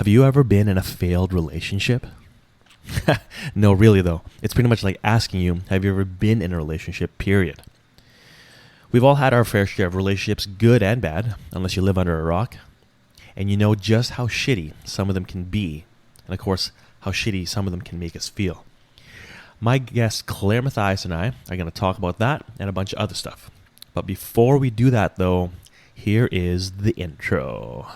Have you ever been in a failed relationship? No, really though. It's pretty much like asking you, have you ever been in a relationship, period? We've all had our fair share of relationships, good and bad, unless you live under a rock. And you know just how shitty some of them can be. And of course, how shitty some of them can make us feel. My guest, Claire Mathias, and I are going to talk about that and a bunch of other stuff. But before we do that though, here is the intro.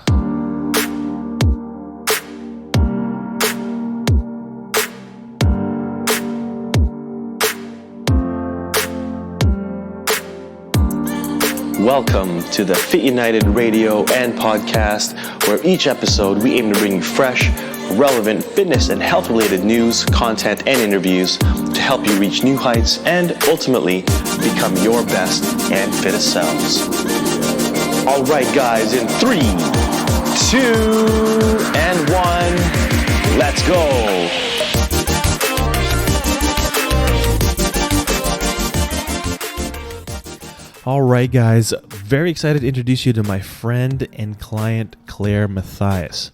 Welcome to the Fit United radio and podcast, where each episode we aim to bring you fresh, relevant fitness and health related news, content, and interviews to help you reach new heights and ultimately become your best and fittest selves. All right, guys, in 3, 2, and 1, let's go. All right, guys, very excited to introduce you to my friend and client, Claire Mathias.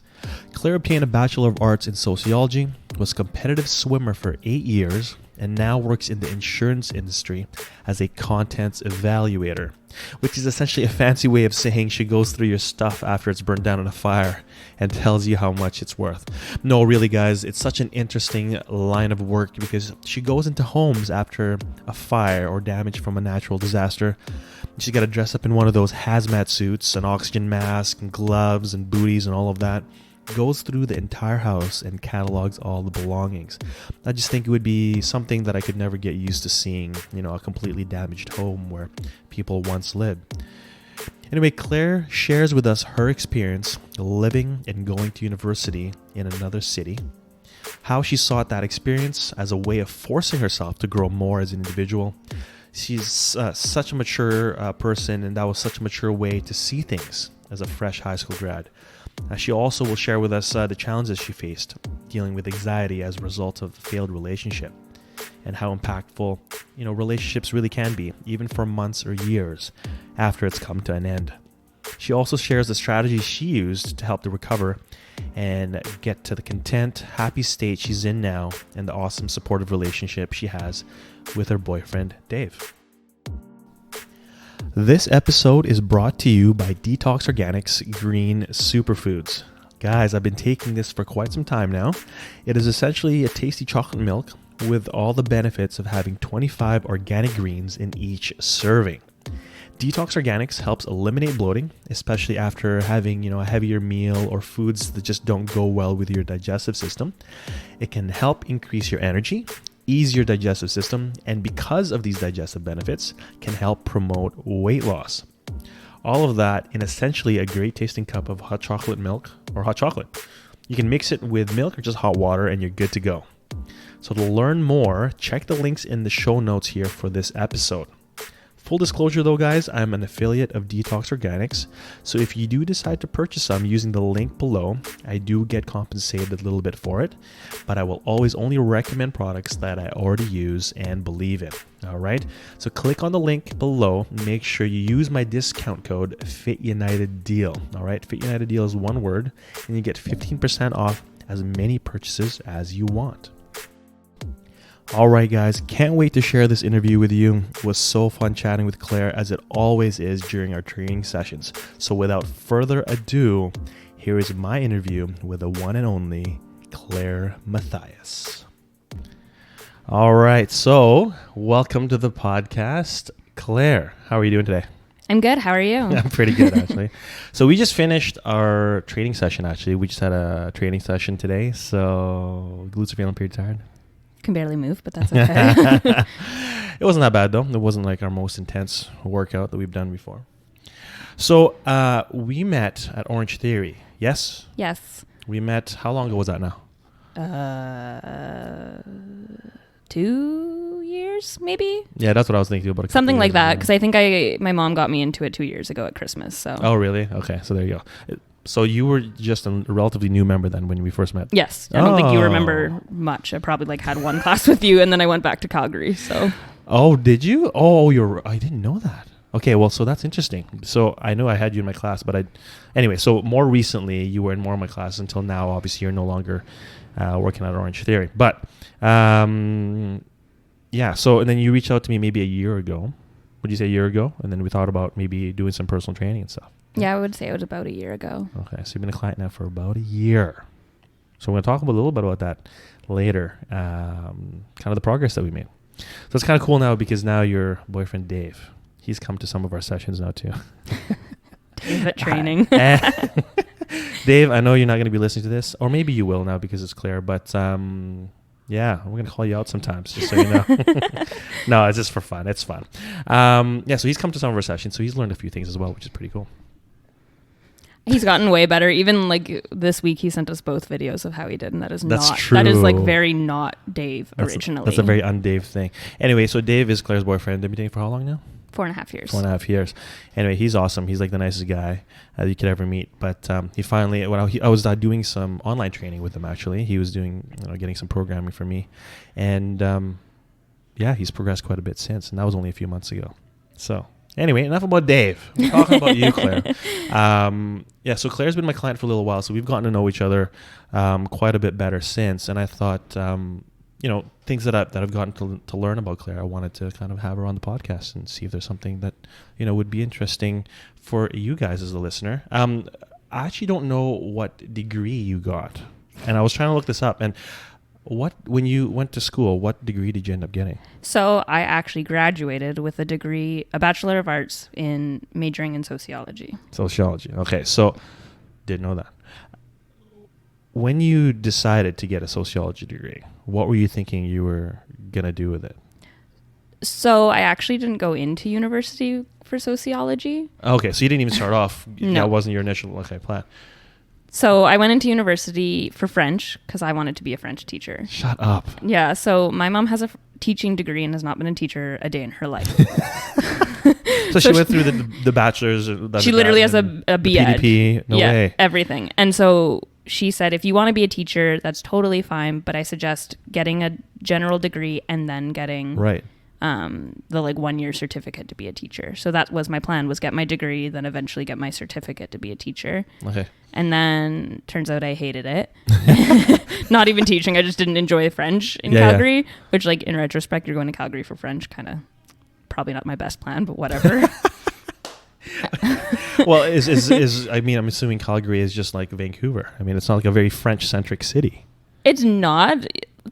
Claire obtained a Bachelor of Arts in Sociology, was a competitive swimmer for 8 years, and now works in the insurance industry as a contents evaluator, which is essentially a fancy way of saying she goes through your stuff after it's burned down in a fire and tells you how much it's worth. No, really, guys, it's such an interesting line of work because she goes into homes after a fire or damage from a natural disaster. She's got to dress up in one of those hazmat suits, an oxygen mask, and gloves and booties and all of that. Goes through the entire house and catalogs all the belongings. I just think it would be something that I could never get used to seeing, a completely damaged home where people once lived. Anyway, Claire shares with us her experience living and going to university in another city, how she sought that experience as a way of forcing herself to grow more as an individual. She's such a mature person, and that was such a mature way to see things as a fresh high school grad. She also will share with us the challenges she faced dealing with anxiety as a result of a failed relationship and how impactful, relationships really can be, even for months or years after it's come to an end. She also shares the strategies she used to help to recover and get to the content, happy state she's in now and the awesome supportive relationship she has with her boyfriend, Dave. This episode is brought to you by DETOX Organics Green Superfoods. Guys, I've been taking this for quite some time now. It is essentially a tasty chocolate milk with all the benefits of having 25 organic greens in each serving. DETOX Organics helps eliminate bloating, especially after having, a heavier meal or foods that just don't go well with your digestive system. It can help increase your energy, ease your digestive system, and because of these digestive benefits, can help promote weight loss. All of that in essentially a great tasting cup of hot chocolate milk or hot chocolate. You can mix it with milk or just hot water and you're good to go. So to learn more, check the links in the show notes here for this episode. Full disclosure though, guys, I'm an affiliate of DETOX Organics, so if you do decide to purchase some using the link below, I do get compensated a little bit for it, but I will always only recommend products that I already use and believe in. All right, so click on the link below, make sure you use my discount code FITUNITEDDEAL. All right, FITUNITEDDEAL is one word, and you get 15% off as many purchases as you want. All right, guys, can't wait to share this interview with you. It was so fun chatting with Claire, as it always is during our training sessions. So without further ado, here is my interview with the one and only Claire Mathias. All right, so welcome to the podcast. Claire, how are you doing today? I'm good. How are you? Yeah, I'm pretty good, actually. So we just finished our training session, actually. We just had a training session today, so glutes are feeling pretty tired. Can barely move, but that's okay. It wasn't that bad though. It wasn't like our most intense workout that we've done before. So we met at Orange Theory. Yes? Yes. We met, how long ago was that now? 2 years, maybe? Yeah, that's what I was thinking about. Something like that, because I think my mom got me into it 2 years ago at Christmas. So. Oh, really? Okay, so there you go. So you were just a relatively new member then when we first met? Yes. I don't think you remember much. I probably had one class with you and then I went back to Calgary. So. Oh, did you? Oh, I didn't know that. Okay, well, so that's interesting. So I know I had you in my class, but anyway, so more recently you were in more of my class until now. Obviously, you're no longer working at Orange Theory. But yeah, so and then you reached out to me maybe a year ago. Would you say a year ago? And then we thought about maybe doing some personal training and stuff. Yeah, I would say it was about a year ago. Okay, so you've been a client now for about a year. So we're going to talk a little bit about that later, kind of the progress that we made. So it's kind of cool now because now your boyfriend, Dave, he's come to some of our sessions now too. Dave at training. Dave, I know you're not going to be listening to this, or maybe you will now because it's Claire, but yeah, we're going to call you out sometimes, just so you know. No, it's just for fun. It's fun. Yeah, so he's come to some of our sessions, so he's learned a few things as well, which is pretty cool. He's gotten way better. Even like this week, he sent us both videos of how he did, and That's not true. that is like very not Dave originally. That's a very un-Dave thing. Anyway, so Dave is Claire's boyfriend. They've been dating for how long now? 4.5 years. 4.5 years. Anyway, he's awesome. He's like the nicest guy you could ever meet. But he finally, I was doing some online training with him actually. He was doing, getting some programming for me, and yeah, he's progressed quite a bit since, and that was only a few months ago. So. Anyway, enough about Dave. We're talking about you, Claire. Yeah, so Claire's been my client for a little while, so we've gotten to know each other quite a bit better since. And I thought, things that I've gotten to learn about Claire, I wanted to kind of have her on the podcast and see if there's something that, would be interesting for you guys as a listener. I actually don't know what degree you got. And I was trying to look this up. And when you went to school, what degree did you end up getting? So I actually graduated with a Bachelor of Arts in majoring in sociology. Sociology. Okay, so didn't know that. When you decided to get a sociology degree, what were you thinking you were going to do with it? So I actually didn't go into university for sociology. Okay, so you didn't even start off. No. That wasn't your initial plan. So I went into university for French because I wanted to be a French teacher. Shut up. Yeah. So my mom has a teaching degree and has not been a teacher a day in her life. So she went through the bachelor's. She literally has a B.Ed. PDP. No way. Everything. And so she said, if you want to be a teacher, that's totally fine. But I suggest getting a general degree and then getting the 1 year certificate to be a teacher. So that was my plan, was get my degree, then eventually get my certificate to be a teacher. Okay. And then turns out I hated it. Not even teaching. I just didn't enjoy French in Calgary, which in retrospect, you're going to Calgary for French, kind of probably not my best plan, but whatever. Well, I'm assuming Calgary is just like Vancouver. I mean, it's not like a very French-centric city. It's not,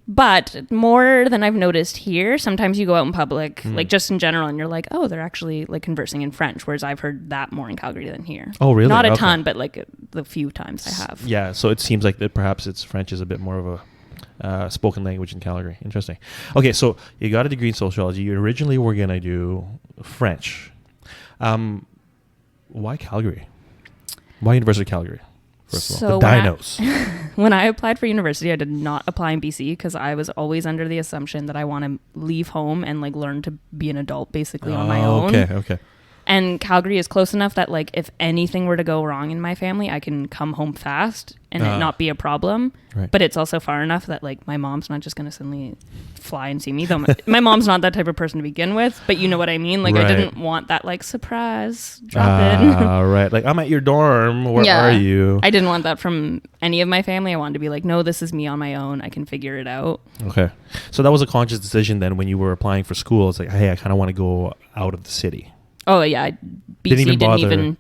but more than I've noticed here, sometimes you go out in public, just in general, and you're like, oh, they're actually conversing in French, whereas I've heard that more in Calgary than here. Oh, really? Not a ton, but the few times I have. Yeah, so it seems like that perhaps French is a bit more of a spoken language in Calgary. Interesting. Okay, so you got a degree in sociology. You originally were going to do French. Why Calgary? Why University of Calgary? First of all, the dinos. When I applied for university, I did not apply in BC because I was always under the assumption that I want to leave home and learn to be an adult basically on my own. Okay. And Calgary is close enough that if anything were to go wrong in my family, I can come home fast and it not be a problem. Right. But it's also far enough that my mom's not just going to suddenly fly and see me. Though my mom's not that type of person to begin with, but you know what I mean? Right. I didn't want that surprise drop in. Right. I'm at your dorm. Where are you? I didn't want that from any of my family. I wanted to be no, this is me on my own. I can figure it out. Okay. So that was a conscious decision then when you were applying for school. It's hey, I kind of want to go out of the city. Oh yeah, BC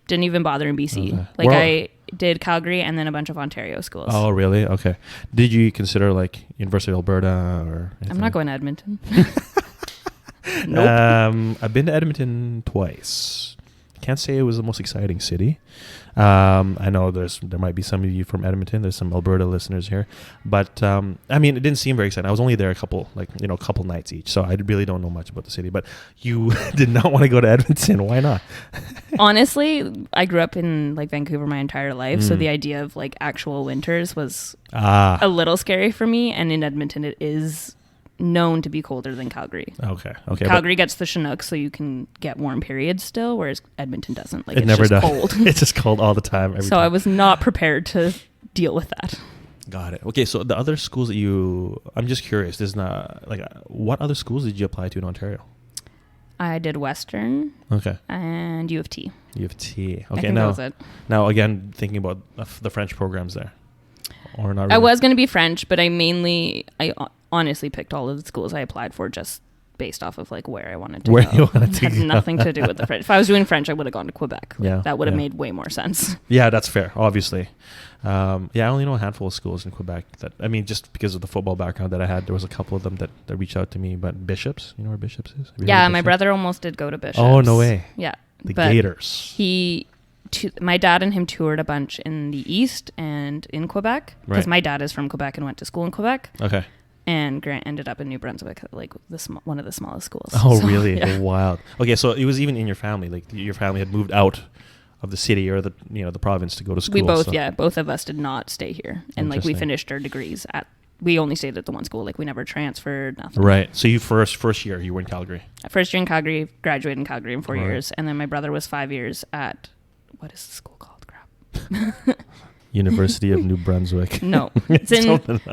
didn't even bother in BC. Okay. I did Calgary and then a bunch of Ontario schools. Oh really? Okay. Did you consider University of Alberta or anything? I'm not going to Edmonton. Nope. I've been to Edmonton twice. Can't say it was the most exciting city. I know there might be some of you from Edmonton. There's some Alberta listeners here, but it didn't seem very exciting. I was only there a couple nights each, so I really don't know much about the city. But you did not want to go to Edmonton. Why not? Honestly, I grew up in Vancouver my entire life, so the idea of actual winters was a little scary for me. And in Edmonton, it is known to be colder than Calgary. Okay. Calgary gets the Chinook, so you can get warm periods still, whereas Edmonton doesn't. It never does. Cold. It's just cold all the time. So I was not prepared to deal with that. Got it. Okay, so the other schools that I'm just curious. There's not what other schools did you apply to in Ontario? I did Western. Okay. And U of T. U of T. I Okay. think that was it. Now again, thinking about the French programs there, or not really? I was going to be French, but I honestly picked all of the schools I applied for just based off of like where I wanted to go. You wanted to go. Had nothing to do with the French. If I was doing French, I would have gone to Quebec. Yeah. That would have made way more sense. Yeah, that's fair. Obviously. I only know a handful of schools in Quebec just because of the football background that I had, there was a couple of them that reached out to me. But Bishops, you know where Bishops is? Yeah, my brother almost did go to Bishops. Oh, no way. Yeah. The Gators. My dad and him toured a bunch in the East and in Quebec because my dad is from Quebec and went to school in Quebec. Okay. And Grant ended up in New Brunswick, like one of the smallest schools. Oh, so, really? Yeah. Wild. Okay, so it was even in your family. Like your family had moved out of the city or the province to go to school. We both, both of us did not stay here, and like we finished our degrees at. We only stayed at the one school. Like we never transferred. Nothing. Right. So you first year you were in Calgary. First year in Calgary, graduated in Calgary in 4 years, and then my brother was 5 years at what is the school called? Crap. University of New Brunswick. No, it's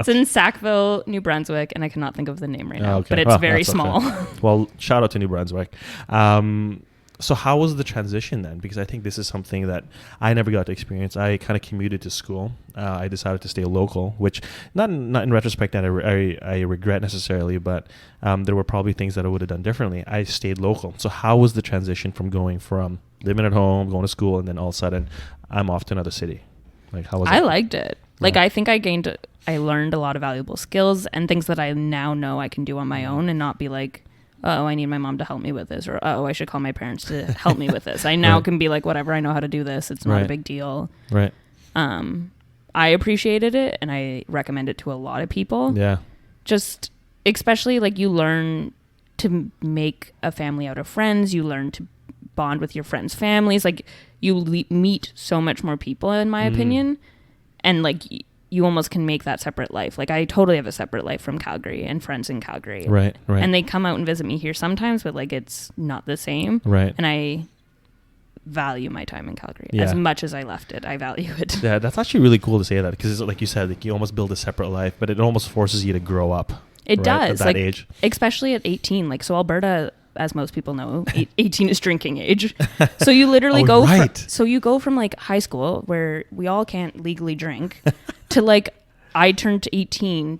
in Sackville, New Brunswick, and I cannot think of the name right now, but it's very small. Okay. Well, shout out to New Brunswick. So how was the transition then? Because I think this is something that I never got to experience. I kind of commuted to school. I decided to stay local, which not in retrospect that I regret necessarily, but there were probably things that I would have done differently. I stayed local. So how was the transition from going from living at home, going to school, and then all of a sudden I'm off to another city? Like how was it? I liked it. Like I think I learned a lot of valuable skills and things that I now know I can do on my own and not be like, oh, I need my mom to help me with this, or oh, I should call my parents to help me with this. I now can be like, whatever, I know how to do this. It's not a big deal. Right. I appreciated it and I recommend it to a lot of people. Yeah. Just especially like you learn to make a family out of friends. You learn to bond with your friends' families. Like you meet so much more people, in my opinion, and like you almost can make that separate life. Like I totally have a separate life from Calgary and friends in Calgary. Right. And they come out and visit me here sometimes, but like it's not the same. Right. And I value my time in Calgary as much as I left it. I value it. Yeah, that's actually really cool to say that because like you said, like you almost build a separate life, but it almost forces you to grow up. It does. At that age. Especially at 18. Like so Alberta, as most people know, 18 is drinking age. So you literally you go from like high school where we all can't legally drink to like I turned 18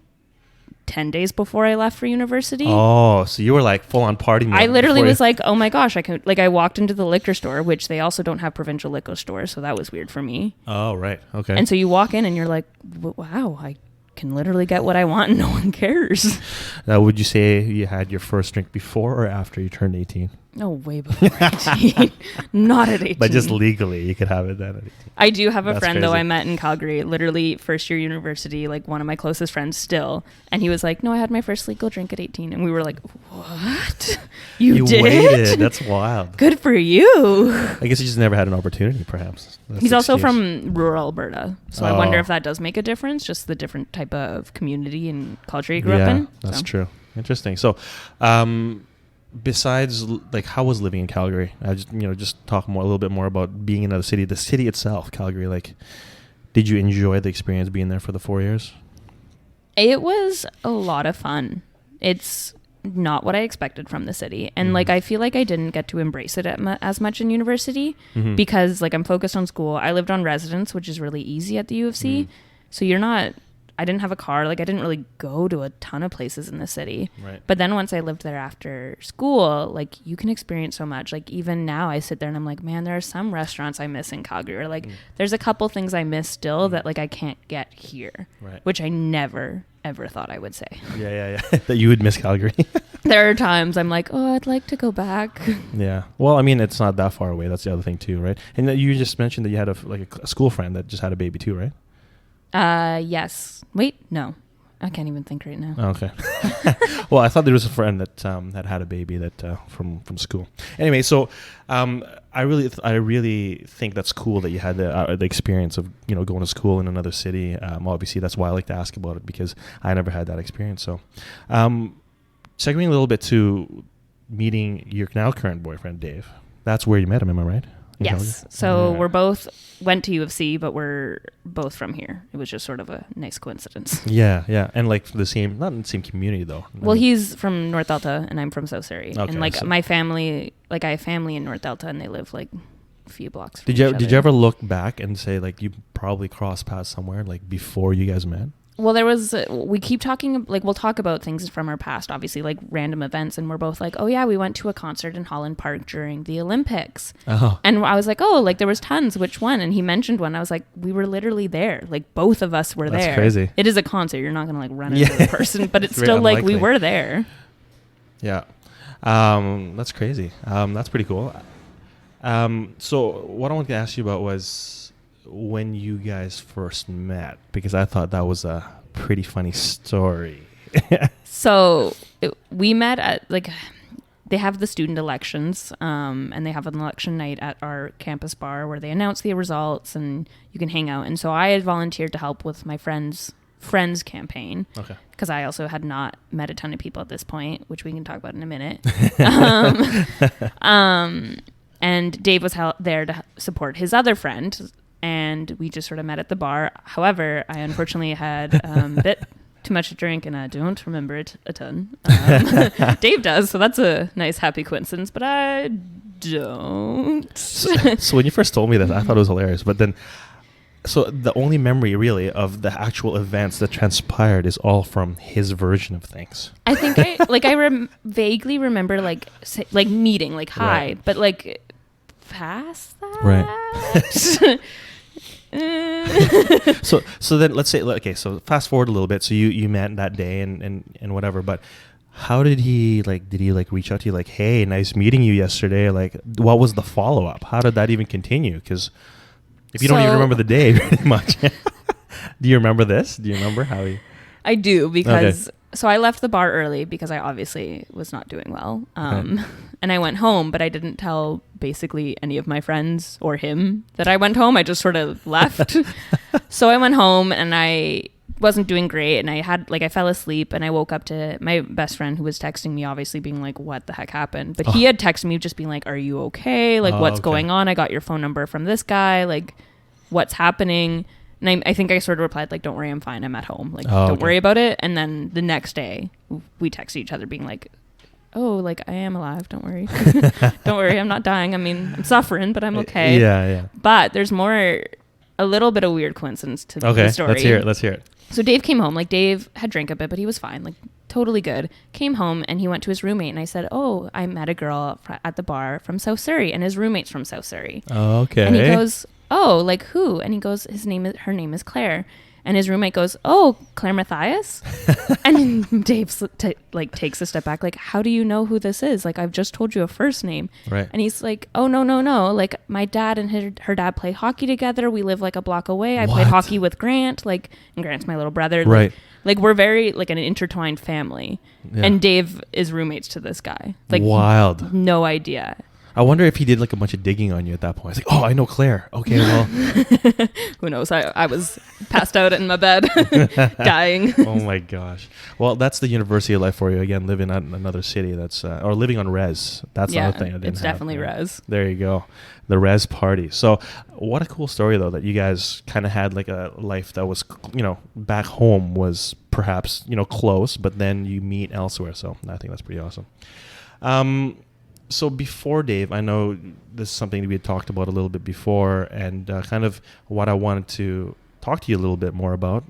10 days before I left for university. Oh, so you were like full on party mode. I literally was like, oh my gosh, I walked into the liquor store, which they also don't have provincial liquor stores. So that was weird for me. Oh, right. Okay. And so you walk in and you're like, wow, I can literally get what I want and no one cares. Now, would you say you had your first drink before or after you turned 18? No, way before 18. Not at 18. But just legally, you could have it then at 18. I do have a friend, crazy. though, I met in Calgary, literally first year university, like one of my closest friends still. And he was like, no, I had my first legal drink at 18. And we were like, what? You did? Waited. That's wild. Good for you. I guess you just never had an opportunity, perhaps. He's also from rural Alberta. So I wonder if that does make a difference, just the different type of community and culture you grew up in. That's true. Interesting. So, besides, like, how was living in Calgary? I just talk a little bit more about being in another city. The city itself, Calgary. Like, did you enjoy the experience being there for the 4 years? It was a lot of fun. It's not what I expected from the city, and like I feel like I didn't get to embrace it as much in university because like I'm focused on school. I lived on residence, which is really easy at the U of C. So I didn't have a car. Like I didn't really go to a ton of places in the city. Right. But then once I lived there after school, like you can experience so much. Like even now I sit there and I'm like, man, there are some restaurants I miss in Calgary. Or like there's a couple things I miss still that like I can't get here. Right. Which I never ever thought I would say. Yeah. That you would miss Calgary. There are times I'm like, oh, I'd like to go back. Yeah. Well, I mean, it's not that far away. That's the other thing too, right? And you just mentioned that you had a school friend that just had a baby too, right? Yes. Wait, no. I can't even think right now. Okay. Well, I thought there was a friend that had a baby that from school. Anyway, so I really think that's cool that you had the experience of going to school in another city. Obviously, that's why I like to ask about it because I never had that experience. So, segueing a little bit to meeting your now current boyfriend, Dave. That's where you met him, am I right? Yes. So we're both went to U of C, but we're both from here. It was just sort of a nice coincidence. Yeah. And like the same, not in the same community though. Well, he's from North Delta and I'm from South Surrey. Okay, and like my family, like I have family in North Delta and they live like a few blocks from Did you ever look back and say like you probably crossed paths somewhere like before you guys met? Well, we keep talking, like we'll talk about things from our past, obviously, like random events. And we're both like, oh yeah, we went to a concert in Holland Park during the Olympics. Oh. And I was like, oh, like there was tons. Which one? And he mentioned one. I was like, we were literally there. Like both of us were there. That's crazy. It is a concert. You're not going to like run into the person, but it's still like we were there. Yeah. That's crazy. That's pretty cool. So what I wanted to ask you about was when you guys first met, because I thought that was a pretty funny story. So we met at like, they have the student elections, and they have an election night at our campus bar where they announce the results and you can hang out. And so I had volunteered to help with my friend's campaign. Okay. Because I also had not met a ton of people at this point, which we can talk about in a minute. And Dave was there to support his other friend. And we just sort of met at the bar. However, I unfortunately had a bit too much to drink, and I don't remember it a ton. Dave does, so that's a nice, happy coincidence, but I don't. So when you first told me that, I thought it was hilarious. But then, so the only memory really of the actual events that transpired is all from his version of things. I think I vaguely remember like meeting, like hi, right. But like past that. Right. So then let's say, okay, so fast forward a little bit. So you met that day and whatever, but how did he reach out to you like, hey, nice meeting you yesterday? Like, what was the follow up? How did that even continue? Because if you don't even remember the day pretty much. Do you remember this? Do you remember how he? I do, because so I left the bar early because I obviously was not doing well. And I went home, but I didn't tell basically any of my friends or him that I went home. I just sort of left. So I went home and I wasn't doing great. And I fell asleep and I woke up to my best friend who was texting me, obviously being like, what the heck happened? But he had texted me just being like, are you okay? Like, what's going on? I got your phone number from this guy. Like, what's happening? And I think I sort of replied, like, don't worry, I'm fine. I'm at home. Like, don't worry about it. And then the next day, we texted each other being like, oh, like, I am alive. Don't worry. Don't worry. I'm not dying. I mean, I'm suffering, but I'm okay. Yeah. But there's a little bit of weird coincidence to the story. Let's hear it. So Dave came home. Like, Dave had drank a bit, but he was fine. Like, totally good. Came home and he went to his roommate. And I said, oh, I met a girl at the bar from South Surrey. And his roommate's from South Surrey. Okay. And he goes, oh, like who? And he goes, her name is Claire. And his roommate goes, oh, Claire Mathias? And Dave takes a step back, like, how do you know who this is? Like, I've just told you a first name. Right. And he's like, oh, no. Like, my dad and her dad play hockey together. We live like a block away. I played hockey with Grant. Like, and Grant's my little brother. Right. Like we're very like an intertwined family. Yeah. And Dave is roommates to this guy. Like, wild. No idea. I wonder if he did like a bunch of digging on you at that point. It's like, oh, I know Claire. Okay, well. Who knows? I was passed out in my bed, dying. Oh my gosh. Well, that's the university of life for you. Again, living in another city that's, or living on res. That's the other thing I didn't have. It's definitely res. There you go. The res party. So what a cool story though, that you guys kind of had like a life that was, back home was perhaps, close, but then you meet elsewhere. So I think that's pretty awesome. So before Dave, I know this is something we had talked about a little bit before, and kind of what I wanted to talk to you a little bit more about.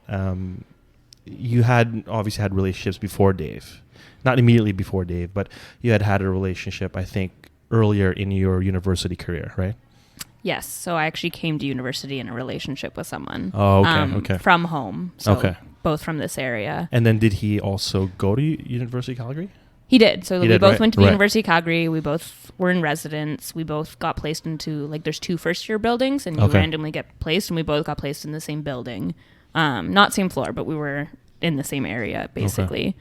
You had obviously had relationships before Dave, not immediately before Dave, but you had a relationship, I think, earlier in your university career, right? Yes. So I actually came to university in a relationship with someone. Oh, okay. From home. So both from this area. And then did he also go to University of Calgary? He did. So we both went to the University of Calgary. We both were in residence. We both got placed into, like, there's 2 first-year buildings, and you randomly get placed, and we both got placed in the same building. Not same floor, but we were in the same area, basically.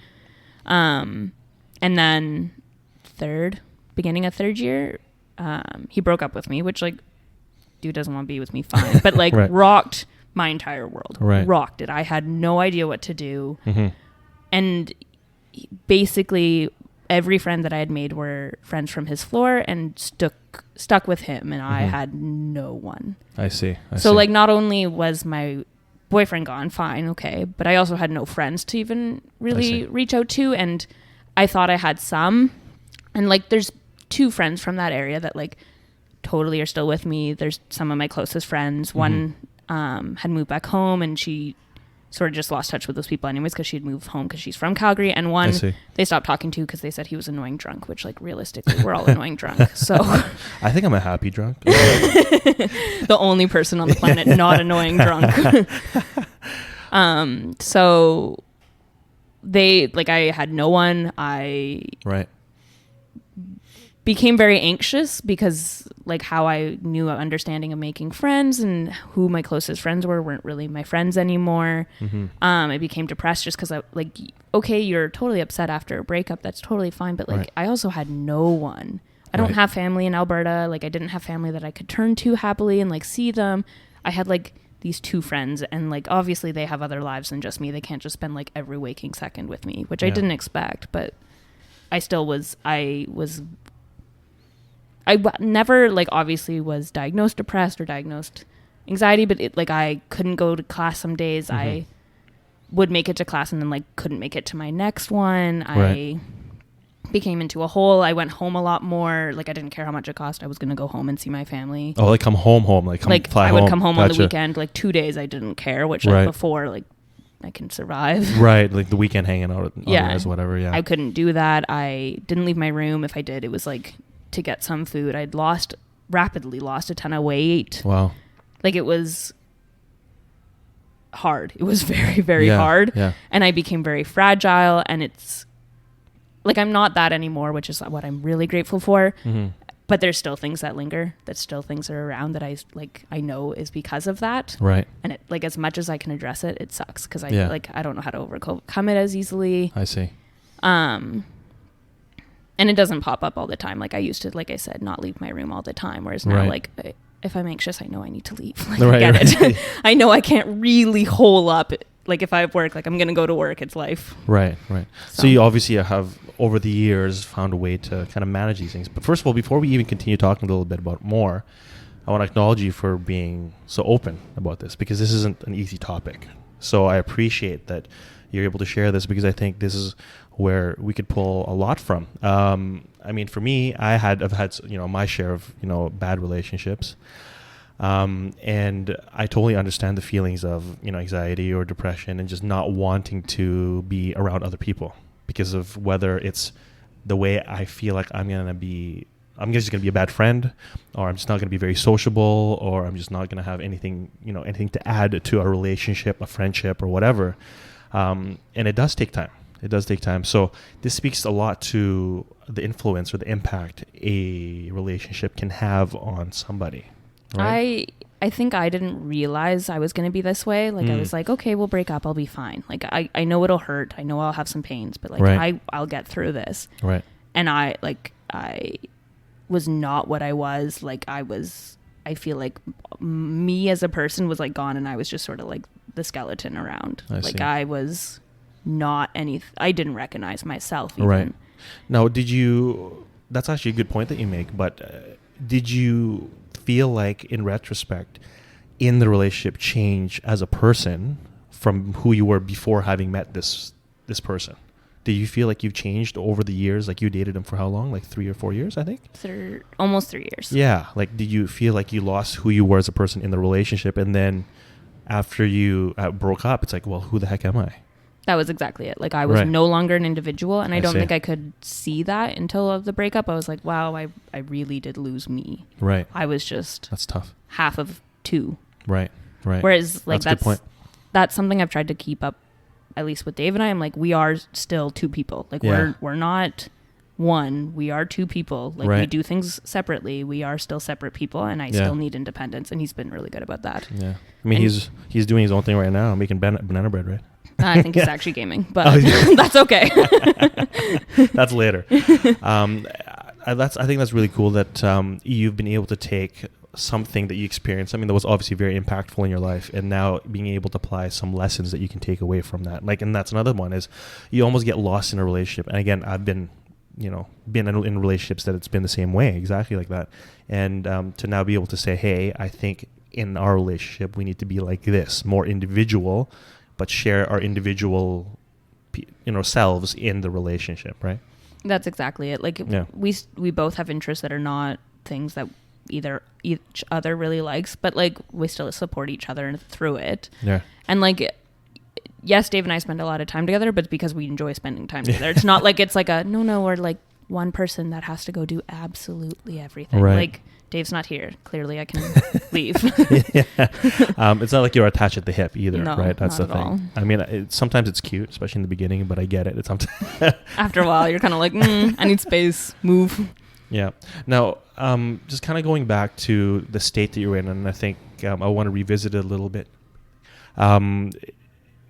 And then beginning of third year, he broke up with me, which, like, dude doesn't want to be with me, fine. But, like, rocked my entire world. Right. Rocked it. I had no idea what to do. Mm-hmm. And basically, every friend that I had made were friends from his floor and stuck with him, and I had no one. I see. So like, not only was my boyfriend gone, fine, okay, but I also had no friends to even really reach out to, and I thought I had some, and like there's 2 friends from that area that like totally are still with me. There's some of my closest friends. One had moved back home, and she sort of just lost touch with those people anyways because she'd moved home because she's from Calgary, and one they stopped talking to because they said he was annoying drunk, which like realistically we're all annoying drunk. So I think I'm a happy drunk. The only person on the planet not annoying drunk. So they like, I had no one. I became very anxious because like how I knew understanding of making friends and who my closest friends weren't really my friends anymore. I became depressed just because I like, okay, you're totally upset after a breakup, that's totally fine, but like I also had no one. I don't have family in Alberta. Like I didn't have family that I could turn to happily and like see them. I had like these 2 friends, and like obviously they have other lives than just me. They can't just spend like every waking second with me, which I didn't expect, but I never like obviously was diagnosed depressed or diagnosed anxiety, but it like I couldn't go to class some days. I would make it to class and then like couldn't make it to my next one. I became into a hole. I went home a lot more. Like I didn't care how much it cost. I was going to go home and see my family. Oh, like come home, like fly I home. would come home on the weekend, like 2 days I didn't care, which like before like I can survive. Right, like the weekend hanging out otherwise, whatever, I couldn't do that. I didn't leave my room. If I did, it was like to get some food. I'd rapidly lost a ton of weight. Wow. Like it was hard. It was very, very hard. Yeah. And I became very fragile, and it's like, I'm not that anymore, which is what I'm really grateful for. But there's still things that linger, things that are around that I know is because of that. Right. And it, like, as much as I can address it, it sucks because I don't know how to overcome it as easily. I see. And it doesn't pop up all the time. Like I used to, like I said, not leave my room all the time. Whereas now, like, if I'm anxious, I know I need to leave. Like, I get it. I know I can't really hole up. Like if I have work, like I'm going to go to work. It's life. Right. So you obviously have, over the years, found a way to kind of manage these things. But first of all, before we even continue talking a little bit about more, I want to acknowledge you for being so open about this, because this isn't an easy topic. So I appreciate that you're able to share this, because I think this is where we could pull a lot from. I mean, for me, I've had my share of bad relationships, and I totally understand the feelings of anxiety or depression and just not wanting to be around other people because of whether it's the way I feel like I'm just gonna be a bad friend, or I'm just not gonna be very sociable, or I'm just not gonna have anything to add to a relationship, a friendship, or whatever. And it does take time. So this speaks a lot to the influence or the impact a relationship can have on somebody. Right? I think I didn't realize I was going to be this way. Like I was like, okay, we'll break up. I'll be fine. Like I know it'll hurt. I know I'll have some pains, but like I'll get through this. Right. And I was not what I was. Like I feel like me as a person was like gone, and I was just sort of like the skeleton around. I see. I was not I didn't recognize myself even. Right. Now, that's actually a good point that you make, but did you feel like, in retrospect, in the relationship, change as a person from who you were before having met this person? Did you feel like you've changed over the years? Like, you dated him for how long? Like 3 or 4 years, I think? Almost 3 years. Yeah. Like, did you feel like you lost who you were as a person in the relationship, and then after you broke up, it's like, well, who the heck am I? That was exactly it. Like I was no longer an individual, and I don't think I could see that until the breakup. I was like, wow, I really did lose me. Right. I was just that's tough. Half of two. Right. Whereas like that's something I've tried to keep up, at least with Dave and I. I'm like, we are still two people. Like we're not one. We are two people. Like we do things separately. We are still separate people, and I still need independence. And he's been really good about that. Yeah. I mean, he's doing his own thing right now, making banana bread, right? I think he's actually gaming, but that's okay. That's later. I think that's really cool that you've been able to take something that you experienced, something that was obviously very impactful in your life, and now being able to apply some lessons that you can take away from that. Like, and that's another one is you almost get lost in a relationship. And again, I've been been in relationships that it's been the same way, exactly like that. And to now be able to say, hey, I think in our relationship, we need to be like this, more individual, but share our individual, selves in the relationship, right? That's exactly it. Like we both have interests that are not things that either each other really likes, but like we still support each other through it. Yeah. And like, yes, Dave and I spend a lot of time together, but it's because we enjoy spending time together. It's not like it's like we're like one person that has to go do absolutely everything. Right. Like Dave's not here. Clearly I can leave. It's not like you're attached at the hip either, no, right? That's not the at thing. all. I mean, sometimes it's cute, especially in the beginning, but I get it. It's sometimes after a while, you're kind of like, I need space, move. Yeah. Now, just kind of going back to the state that you're in, and I think I want to revisit it a little bit.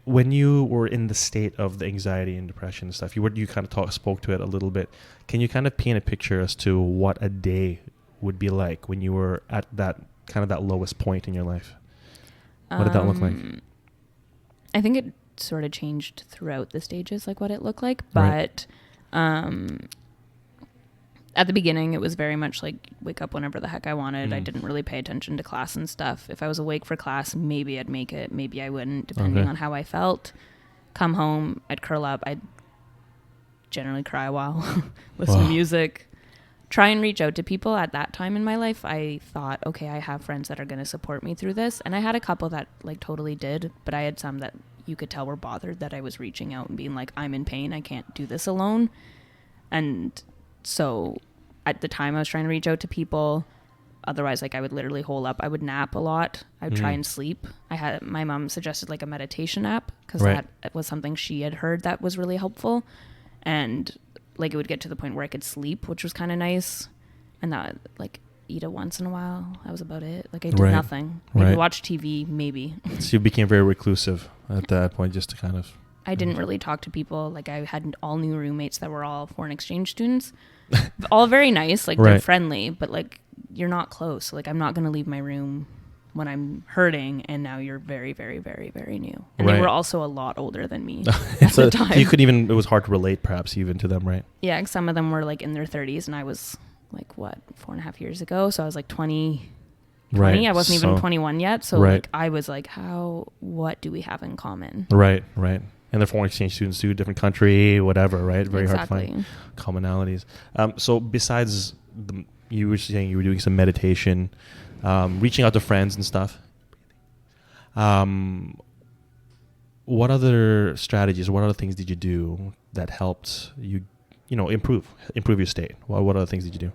When you were in the state of the anxiety and depression and stuff, you kind of spoke to it a little bit. Can you kind of paint a picture as to what a day would be like when you were at that kind of that lowest point in your life? What did that look like? I think it sort of changed throughout the stages, like what it looked like. But at the beginning, it was very much like wake up whenever the heck I wanted. I didn't really pay attention to class and stuff. If I was awake for class, maybe I'd make it, maybe I wouldn't, depending on how I felt. Come home, I'd curl up. I'd generally cry a while, listen to music, try and reach out to people. At that time in my life, I thought, okay, I have friends that are going to support me through this. And I had a couple that like totally did, but I had some that you could tell were bothered that I was reaching out and being like, I'm in pain. I can't do this alone. And so at the time I was trying to reach out to people. Otherwise, like I would literally hole up. I would nap a lot. I would try and sleep. My mom suggested like a meditation app because that was something she had heard that was really helpful. And like it would get to the point where I could sleep, which was kind of nice. And that like eat it once in a while. That was about it. Like I did nothing. Maybe watch TV, maybe. So you became very reclusive at that point, just to kind of... I didn't really talk to people. Like I had all new roommates that were all foreign exchange students. All very nice. Like they're friendly, but like you're not close. Like I'm not going to leave my room when I'm hurting, and now you're very, very, very, very new. And they were also a lot older than me at the time. It was hard to relate perhaps even to them, right? Yeah, some of them were like in their 30s, and I was like, 4.5 years ago? So I was like 20. I wasn't even 21 yet. So like I was like, what do we have in common? Right. And they're foreign exchange students too, different country, whatever, right? Very hard to find commonalities. So besides you were saying you were doing some meditation, reaching out to friends and stuff. What other strategies, what other things did you do that helped you, improve your state? What other things did you do?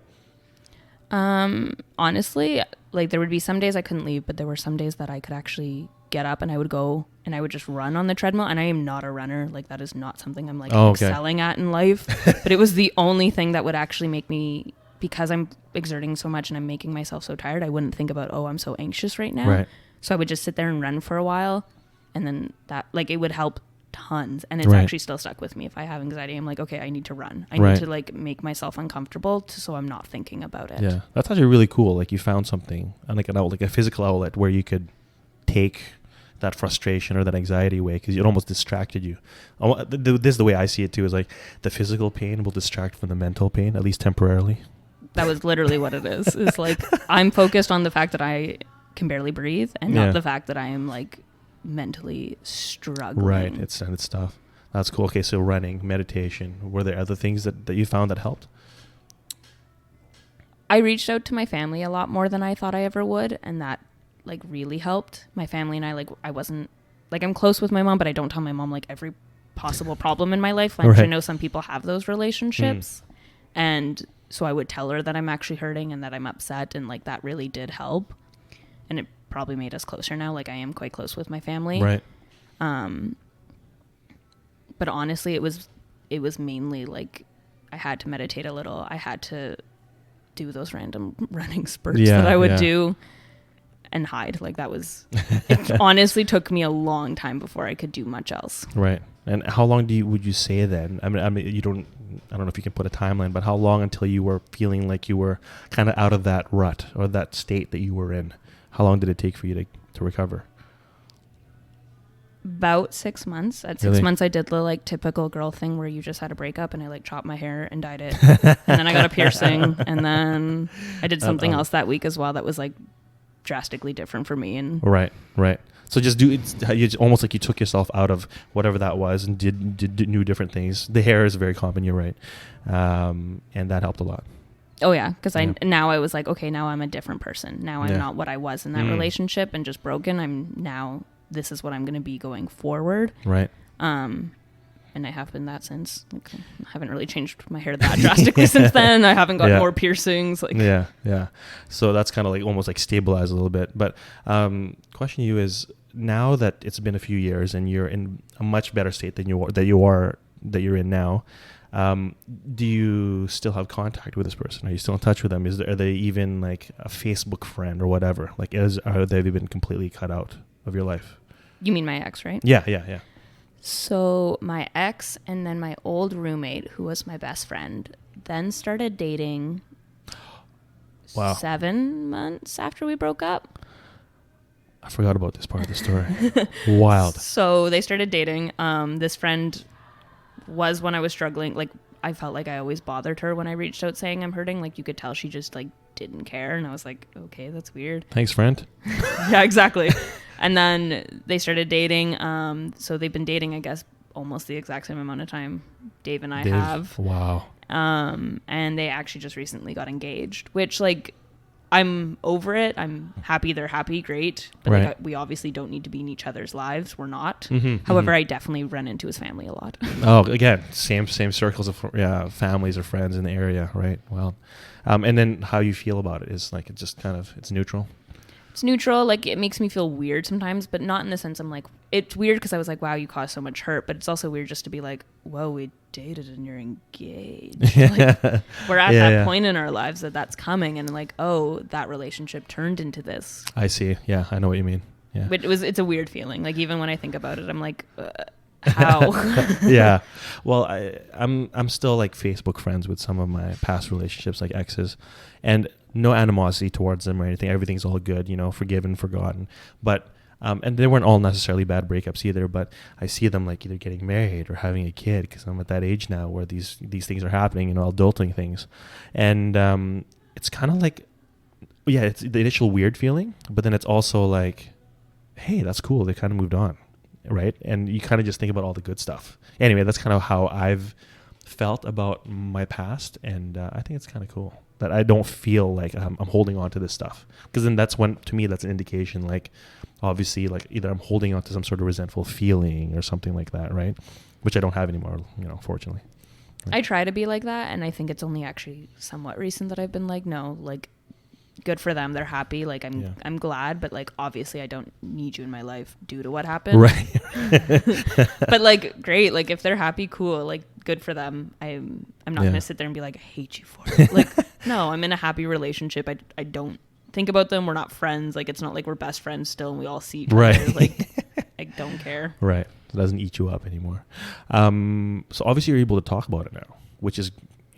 Honestly, like there would be some days I couldn't leave, but there were some days that I could actually get up and I would go and I would just run on the treadmill. And I am not a runner. Like that is not something I'm like excelling at in life, but it was the only thing that would actually make me, because I'm exerting so much and I'm making myself so tired, I wouldn't think about, I'm so anxious right now. Right. So I would just sit there and run for a while, and then that, like, it would help tons. And it's actually still stuck with me. If I have anxiety, I'm like, okay, I need to run. I need to like make myself uncomfortable so I'm not thinking about it. Yeah. That's actually really cool. Like you found something like an outlet, like a physical outlet where you could take that frustration or that anxiety away, because it almost distracted you. This is the way I see it too, is like the physical pain will distract from the mental pain, at least temporarily. That was literally what it is. It's like I'm focused on the fact that I can barely breathe and not the fact that I am like mentally struggling. Right. It's tough. That's cool. Okay, so running, meditation. Were there other things that you found that helped? I reached out to my family a lot more than I thought I ever would, and that like really helped. My family and I, like, I wasn't like, I'm close with my mom, but I don't tell my mom like every possible problem in my life. Like, I know some people have those relationships, and so I would tell her that I'm actually hurting and that I'm upset, and like that really did help, and it probably made us closer now. Like I am quite close with my family, right? But honestly, it was mainly like I had to meditate a little. I had to do those random running spurts that I would do and hide. Like that was, it honestly took me a long time before I could do much else. Right. And how long would you say then? I mean, I don't know if you can put a timeline, but how long until you were feeling like you were kind of out of that rut or that state that you were in? How long did it take for you to recover? About 6 months. At 6 months, I did the like typical girl thing where you just had a breakup and I like chopped my hair and dyed it. And then I got a piercing. And then I did something else that week as well that was like drastically different for me. And right. So just it's almost like you took yourself out of whatever that was and did new different things. The hair is very common, you're right. And that helped a lot. Oh yeah, because now I was like, okay, now I'm a different person. Now I'm not what I was in that relationship and just broken. This is what I'm going to be going forward. Right. And I have been that since. Like, I haven't really changed my hair that drastically since then. I haven't got more piercings. Like Yeah. So that's kind of like almost like stabilized a little bit. But question to you is, now that it's been a few years and you're in a much better state than you're in now, do you still have contact with this person? Are you still in touch with them? Are they even like a Facebook friend or whatever? Like, have they been completely cut out of your life? You mean my ex, right? Yeah. So my ex and then my old roommate, who was my best friend, then started dating 7 months after we broke up. I forgot about this part of the story. Wild. So they started dating. This friend was when I was struggling. Like, I felt like I always bothered her when I reached out saying I'm hurting. Like, you could tell she just like didn't care. And I was like, okay, that's weird. Thanks, friend. Yeah, exactly. And then they started dating. So they've been dating, I guess, almost the exact same amount of time Dave and I have. Wow. And they actually just recently got engaged, which like, I'm over it. I'm happy they're happy. Great. But like, we obviously don't need to be in each other's lives. We're not. However, I definitely run into his family a lot. Oh, again, same circles of families or friends in the area, right? Well, and then how you feel about it is like, it's just kind of, it's neutral. It's neutral. Like, it makes me feel weird sometimes, but not in the sense I'm like, it's weird because I was like, wow, you caused so much hurt. But it's also weird just to be like, whoa, we dated and you're engaged. Like, we're at that point in our lives that's coming, and like, oh, that relationship turned into this. I see. Yeah, I know what you mean. Yeah. But it's a weird feeling. Like, even when I think about it, I'm like, how? Yeah. Well, I'm still like Facebook friends with some of my past relationships, like exes, and no animosity towards them or anything. Everything's all good, forgiven, forgotten. But and they weren't all necessarily bad breakups either, but I see them like either getting married or having a kid, because I'm at that age now where these things are happening, adulting things. And it's kind of like, it's the initial weird feeling, but then it's also like, hey, that's cool. They kind of moved on, right? And you kind of just think about all the good stuff. Anyway, that's kind of how I've felt about my past, and I think it's kind of cool that I don't feel like I'm holding on to this stuff, because then that's when, to me, that's an indication, like, obviously, like, either I'm holding on to some sort of resentful feeling or something like that, right? Which I don't have anymore, fortunately. Right? I try to be like that, and I think it's only actually somewhat recent that I've been like, no, like, good for them, they're happy, like, I'm glad, but like, obviously I don't need you in my life due to what happened, right? But like, great, like, if they're happy, cool, like, good for them. I'm not gonna sit there and be like, I hate you for it. Like, no, I'm in a happy relationship. I don't think about them. We're not friends. Like, it's not like we're best friends still and we all see each other. Like, I don't care. Right. It doesn't eat you up anymore. So obviously you're able to talk about it now, which is,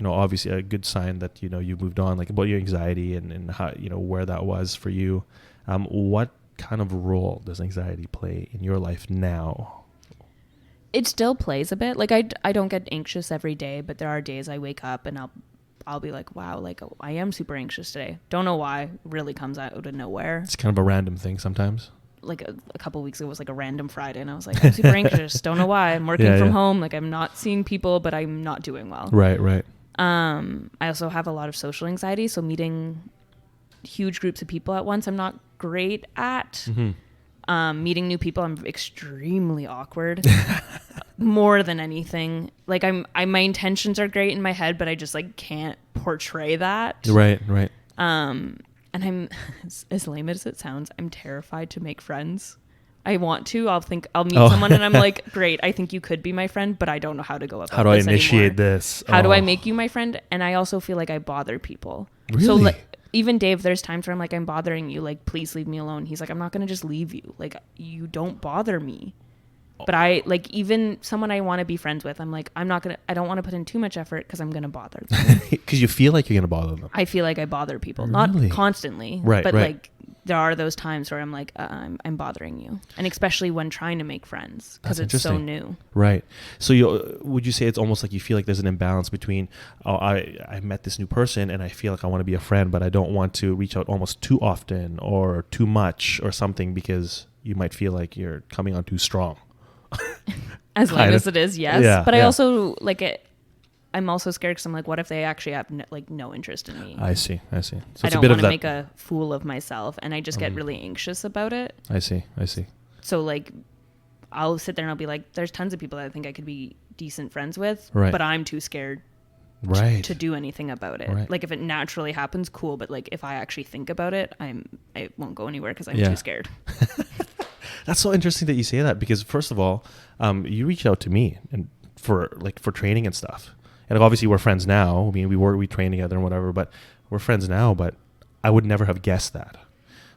obviously a good sign that, you moved on, like, about your anxiety and how, where that was for you. What kind of role does anxiety play in your life now? It still plays a bit. Like, I don't get anxious every day, but there are days I wake up and I'll be like, wow, like, I am super anxious today. Don't know why. It really comes out of nowhere. It's kind of a random thing sometimes. Like a couple of weeks ago, it was like a random Friday, and I was like, I'm super anxious. Don't know why. I'm working from home. Like, I'm not seeing people, but I'm not doing well. Right. I also have a lot of social anxiety, so meeting huge groups of people at once, I'm not great at. Meeting new people, I'm extremely awkward. More than anything, like, my intentions are great in my head, but I just like can't portray that. Right. And I'm, as lame as it sounds, I'm terrified to make friends. I want to. I'll meet someone and I'm like, great, I think you could be my friend, but I don't know how to go about this. How do I initiate this? How do I make you my friend? And I also feel like I bother people. Really? So like, even Dave, there's times where I'm like, I'm bothering you. Like, please leave me alone. He's like, I'm not going to just leave you. Like, you don't bother me. But I, like, even someone I want to be friends with, I'm like, I don't want to put in too much effort because I'm going to bother them. Because you feel like you're going to bother them. I feel like I bother people. Really? Not constantly. Right. But like, there are those times where I'm like, I'm bothering you. And especially when trying to make friends, because it's so new. Right. So would you say it's almost like you feel like there's an imbalance between, I met this new person and I feel like I want to be a friend, but I don't want to reach out almost too often or too much or something, because you might feel like you're coming on too strong. As long as it is, yes. Yeah, but I also like it. I'm also scared because I'm like, what if they actually have no interest in me? I see. So I don't want to make a fool of myself, and I just get really anxious about it. I see. So like, I'll sit there and I'll be like, there's tons of people that I think I could be decent friends with, right, but I'm too scared to do anything about it. Right. Like if it naturally happens, cool. But like if I actually think about it, I won't go anywhere because I'm too scared. That's so interesting that you say that, because first of all, you reached out to me and for training and stuff. And obviously we're friends now. I mean, we train together and whatever, but we're friends now. But I would never have guessed that.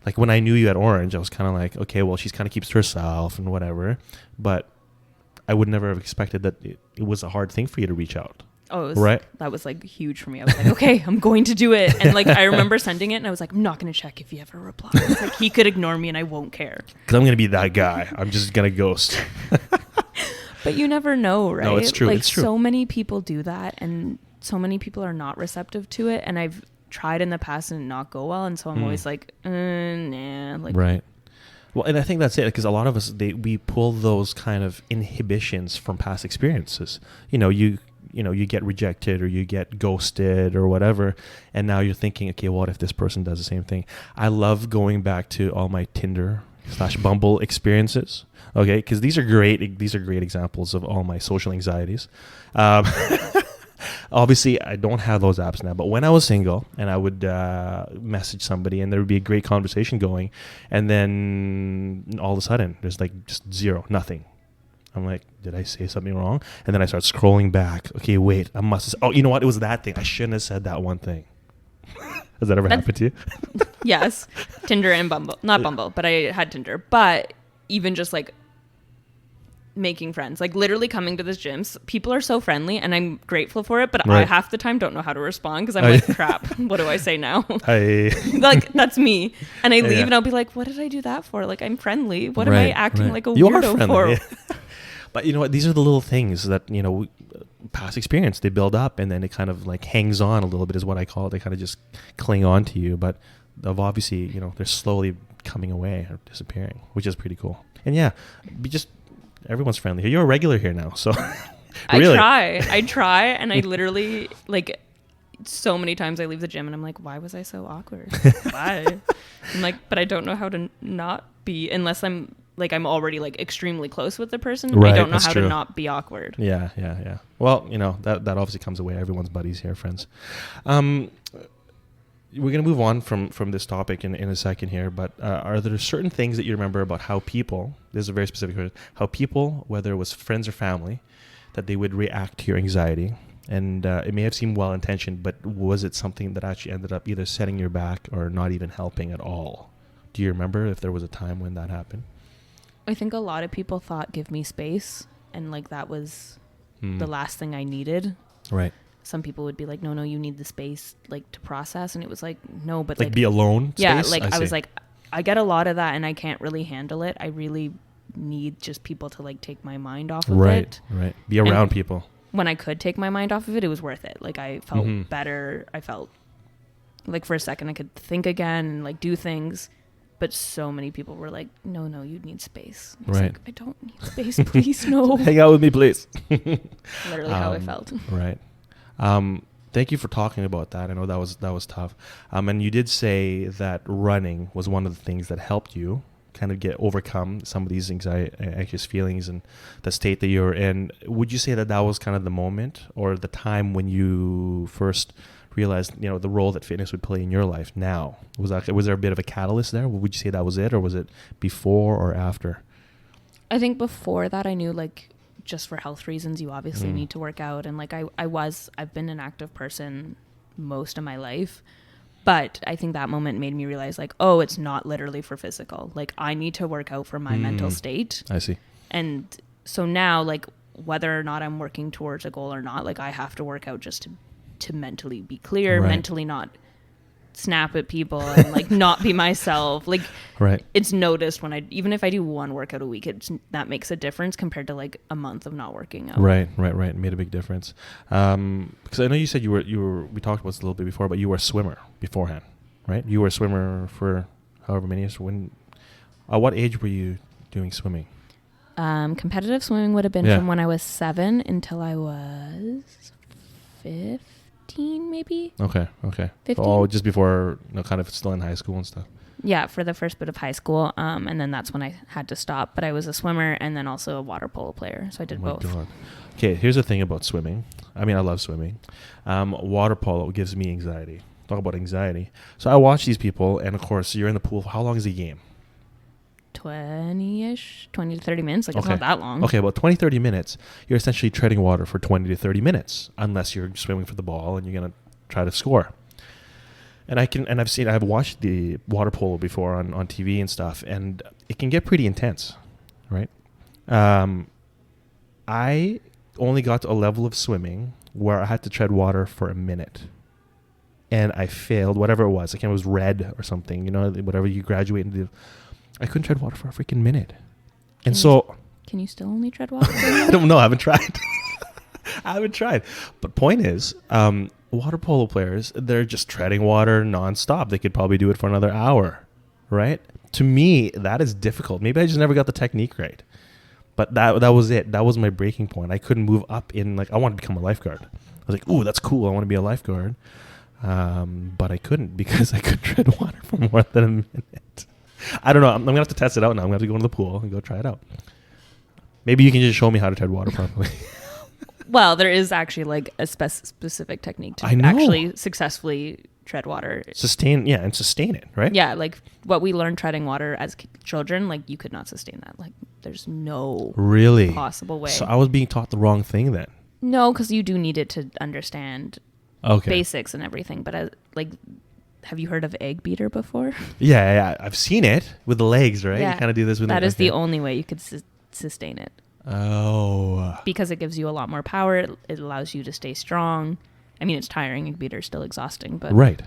Like when I knew you at Orange, I was kind of like, okay, well, she's kind of keeps to herself and whatever. But I would never have expected that it was a hard thing for you to reach out. Oh, right. That was like huge for me. I was like, okay, I'm going to do it. And like, I remember sending it and I was like, I'm not going to check if he ever replies. Like he could ignore me and I won't care. Because I'm going to be that guy. I'm just going to ghost. But you never know, right? No, it's true. Like it's true. So many people do that and so many people are not receptive to it. And I've tried in the past and not go well. And so I'm always like, nah. Like, right. Well, and I think that's it, because a lot of us, we pull those kind of inhibitions from past experiences. You get rejected or you get ghosted or whatever. And now you're thinking, okay, what if this person does the same thing? I love going back to all my Tinder/Bumble experiences. Okay. Because these are great examples of all my social anxieties. Obviously I don't have those apps now, but when I was single and I would message somebody and there would be a great conversation going, and then all of a sudden there's like just nothing. I'm like, did I say something wrong? And then I start scrolling back. Okay, wait, I must have... Oh, you know what? It was that thing. I shouldn't have said that one thing. Has that ever happened to you? Yes. Tinder and Bumble. Not Bumble, but I had Tinder. But even just like making friends, like literally coming to this gym, people are so friendly and I'm grateful for it, but I half the time don't know how to respond because I'm like, crap, what do I say now? Like, that's me. And I leave and I'll be like, what did I do that for? Like, I'm friendly. What am I acting like a weirdo for? But you know what? These are the little things that, past experience, they build up and then it kind of like hangs on a little bit is what I call it. They kind of just cling on to you. But obviously, they're slowly coming away or disappearing, which is pretty cool. And everyone's friendly here. You're a regular here now. So really. I try. And I literally like so many times I leave the gym and I'm like, why was I so awkward? Why? I'm like, but I don't know how to not be, unless I'm already like extremely close with the person. Right, I don't know how to not be awkward. Yeah. Well, that obviously comes away. Everyone's buddies here, friends. We're going to move on from this topic in a second here, but are there certain things that you remember about how people, this is a very specific question, how people, whether it was friends or family, that they would react to your anxiety? And it may have seemed well-intentioned, but was it something that actually ended up either setting your back or not even helping at all? Do you remember if there was a time when that happened? I think a lot of people thought give me space, and like that was the last thing I needed. Right. Some people would be like, no, you need the space like to process, and it was like, no, but like be alone space? Yeah, like I was like, I get a lot of that and I can't really handle it. I really need just people to like take my mind off of it. Right. Be around people. When I could take my mind off of it, it was worth it. Like I felt better. I felt like for a second I could think again and like do things. But so many people were like, no, you need space. I was like, I don't need space, please, no. Hang out with me, please. Literally how I felt. Right. Thank you for talking about that. I know that was tough. And you did say that running was one of the things that helped you kind of overcome some of these anxious feelings and the state that you're in. Would you say that was kind of the moment or the time when you first realized, the role that fitness would play in your life now? Was there a bit of a catalyst there? Would you say that was it, or was it before or after? I think before that I knew like just for health reasons you obviously need to work out, and like I've been an active person most of my life, but I think that moment made me realize like, oh, it's not literally for physical. Like I need to work out for my mental state. I see. And so now like whether or not I'm working towards a goal or not, like I have to work out just to mentally be clear, mentally not snap at people and like not be myself. Like right. It's noticed when even if I do one workout a week, that makes a difference compared to like a month of not working out. Right. It made a big difference. Because I know you said you were, we talked about this a little bit before, but you were a swimmer beforehand, right? You were a swimmer for however many years. At what age were you doing swimming? Competitive swimming would have been from when I was 7 until I was 15, maybe. Okay. 15? Oh, just before, kind of still in high school and stuff. Yeah, for the first bit of high school. And then that's when I had to stop. But I was a swimmer and then also a water polo player. So I did both. God. Okay, here's the thing about swimming. I mean, I love swimming. Water polo gives me anxiety. Talk about anxiety. So I watch these people, and of course, you're in the pool. How long is the game? 20-ish, 20 to 30 minutes. Like, it's not that long. Okay, well, 20, 30 minutes, you're essentially treading water for 20 to 30 minutes, unless you're swimming for the ball and you're going to try to score. And I've watched the water polo before on TV and stuff, and it can get pretty intense, right? I only got to a level of swimming where I had to tread water for a minute. And I failed, whatever it was. I can't remember, it was red or something, whatever you graduate and do. I couldn't tread water for a freaking minute. Can you still only tread water? I don't know. I haven't tried. But point is, water polo players, they're just treading water nonstop. They could probably do it for another hour, right? To me, that is difficult. Maybe I just never got the technique right. But that was it. That was my breaking point. I couldn't move up in, I wanted to become a lifeguard. I was like, ooh, that's cool. I want to be a lifeguard. But I couldn't because I could tread water for more than a minute. I don't know. I'm going to have to test it out now. I'm going to have to go into the pool and go try it out. Maybe you can just show me how to tread water properly. Well, there is actually a specific technique to actually successfully tread water. Sustain it, right? Yeah, what we learned treading water as children, you could not sustain that. There's no possible way. So I was being taught the wrong thing then. No, because you do need it to understand basics and everything. But have you heard of egg beater before? Yeah, I've seen it with the legs, right? Yeah. You kind of do this with that is the only way you could sustain it. Oh. Because it gives you a lot more power. It allows you to stay strong. I mean, it's tiring. Egg beater is still exhausting, but right.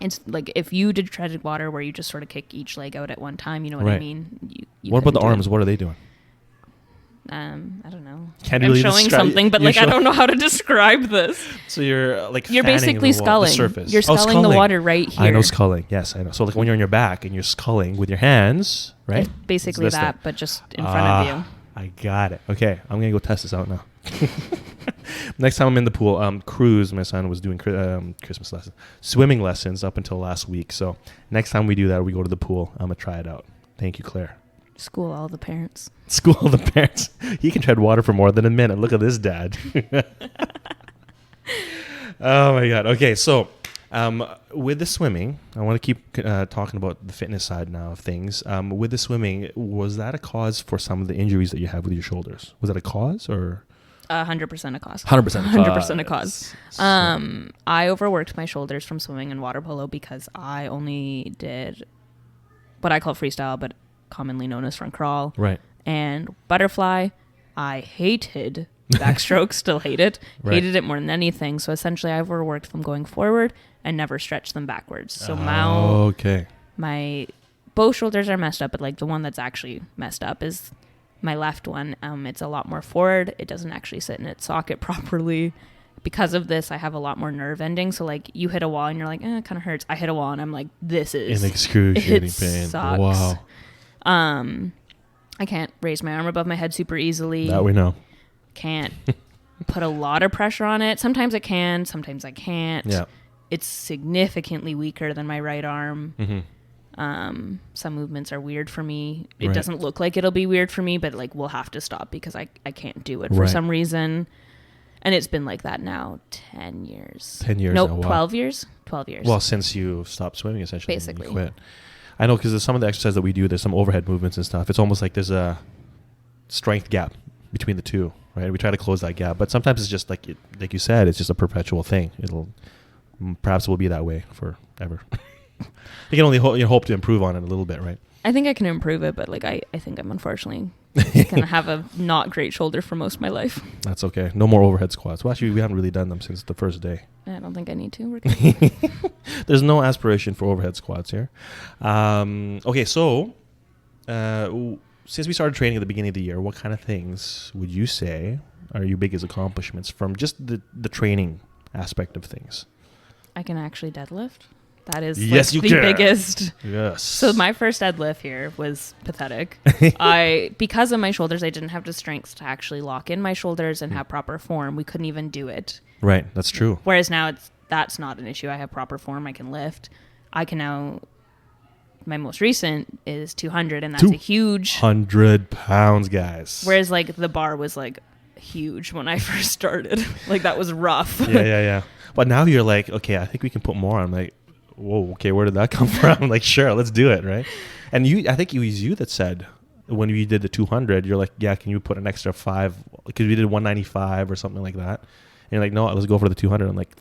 It's if you did treaded water where you just sort of kick each leg out at one time, you know what I mean? What about the arms? What are they doing? I don't know. Can't really showing something, but I don't know how to describe this. So you're you're basically sculling. The surface. You're sculling the water right here. I know sculling. Yes, I know. So when you're on your back and you're sculling with your hands, right? It's basically that, but just in front of you. I got it. Okay, I'm gonna go test this out now. Next time I'm in the pool, Cruz, my son, was doing Christmas lessons, swimming lessons up until last week. So next time we do that, we go to the pool. I'm gonna try it out. Thank you, Claire. School all the parents. He can tread water for more than a minute. Look at this dad. Oh my God. Okay, so with the swimming, I want to keep talking about the fitness side now of things. With the swimming, was that a cause for some of the injuries that you have with your shoulders? Was that a cause or? 100% a cause. 100% a cause. I overworked my shoulders from swimming and water polo because I only did what I call freestyle, but commonly known as front crawl. Right. And butterfly. I hated backstroke, still hate it. Right. Hated it more than anything. So essentially I overworked them going forward and never stretched them backwards. So my both shoulders are messed up, but the one that's actually messed up is my left one. It's a lot more forward. It doesn't actually sit in its socket properly. Because of this, I have a lot more nerve endings. So you hit a wall and you're like, it kind of hurts. I hit a wall and I'm like, this is an excruciating pain. Sucks. Wow. I can't raise my arm above my head super easily. That we know. Can't put a lot of pressure on it. Sometimes I can, sometimes I can't. Yeah. It's significantly weaker than my right arm. Mm-hmm. Some movements are weird for me. It doesn't look like it'll be weird for me, but we'll have to stop because I can't do it for some reason. And it's been like that now 10 years. 10 years. Nope, 12 years. 12 years. Well, since you stopped swimming, essentially. Basically. You quit. I know because some of the exercises that we do, there's some overhead movements and stuff. It's almost like there's a strength gap between the two, right? We try to close that gap. But sometimes it's just like you said, it's just a perpetual thing. Perhaps it will be that way forever. You can only hope to improve on it a little bit, right? I think I can improve it, but like I think I'm unfortunately gonna have a not great shoulder for most of my life. That's okay. No more overhead squats. Well, actually, we haven't really done them since the first day. I don't think I need to. We're good. There's no aspiration for overhead squats here. Okay, so since we started training at the beginning of the year, what kind of things would you say are your biggest accomplishments from just the training aspect of things? I can actually deadlift. That is yes, like you the can. biggest. Yes. So my first deadlift here was pathetic. Because of my shoulders, I didn't have the strength to actually lock in my shoulders and have proper form. We couldn't even do it. Right, that's true. Whereas now that's not an issue. I have proper form. I can lift. I can now. My most recent is 200, and that's a huge 100 pounds, guys. Whereas like the bar was like huge when I first started. Like that was rough. Yeah. But now you're like, okay, I think we can put more. I'm like, whoa, okay, where did that come from? I'm like, sure, let's do it, right? And I think it was you that said when we did the 200, you're like, yeah, can you put an extra 5? Because we did 195 or something like that. And you're like, no, let's go for the 200. I'm like,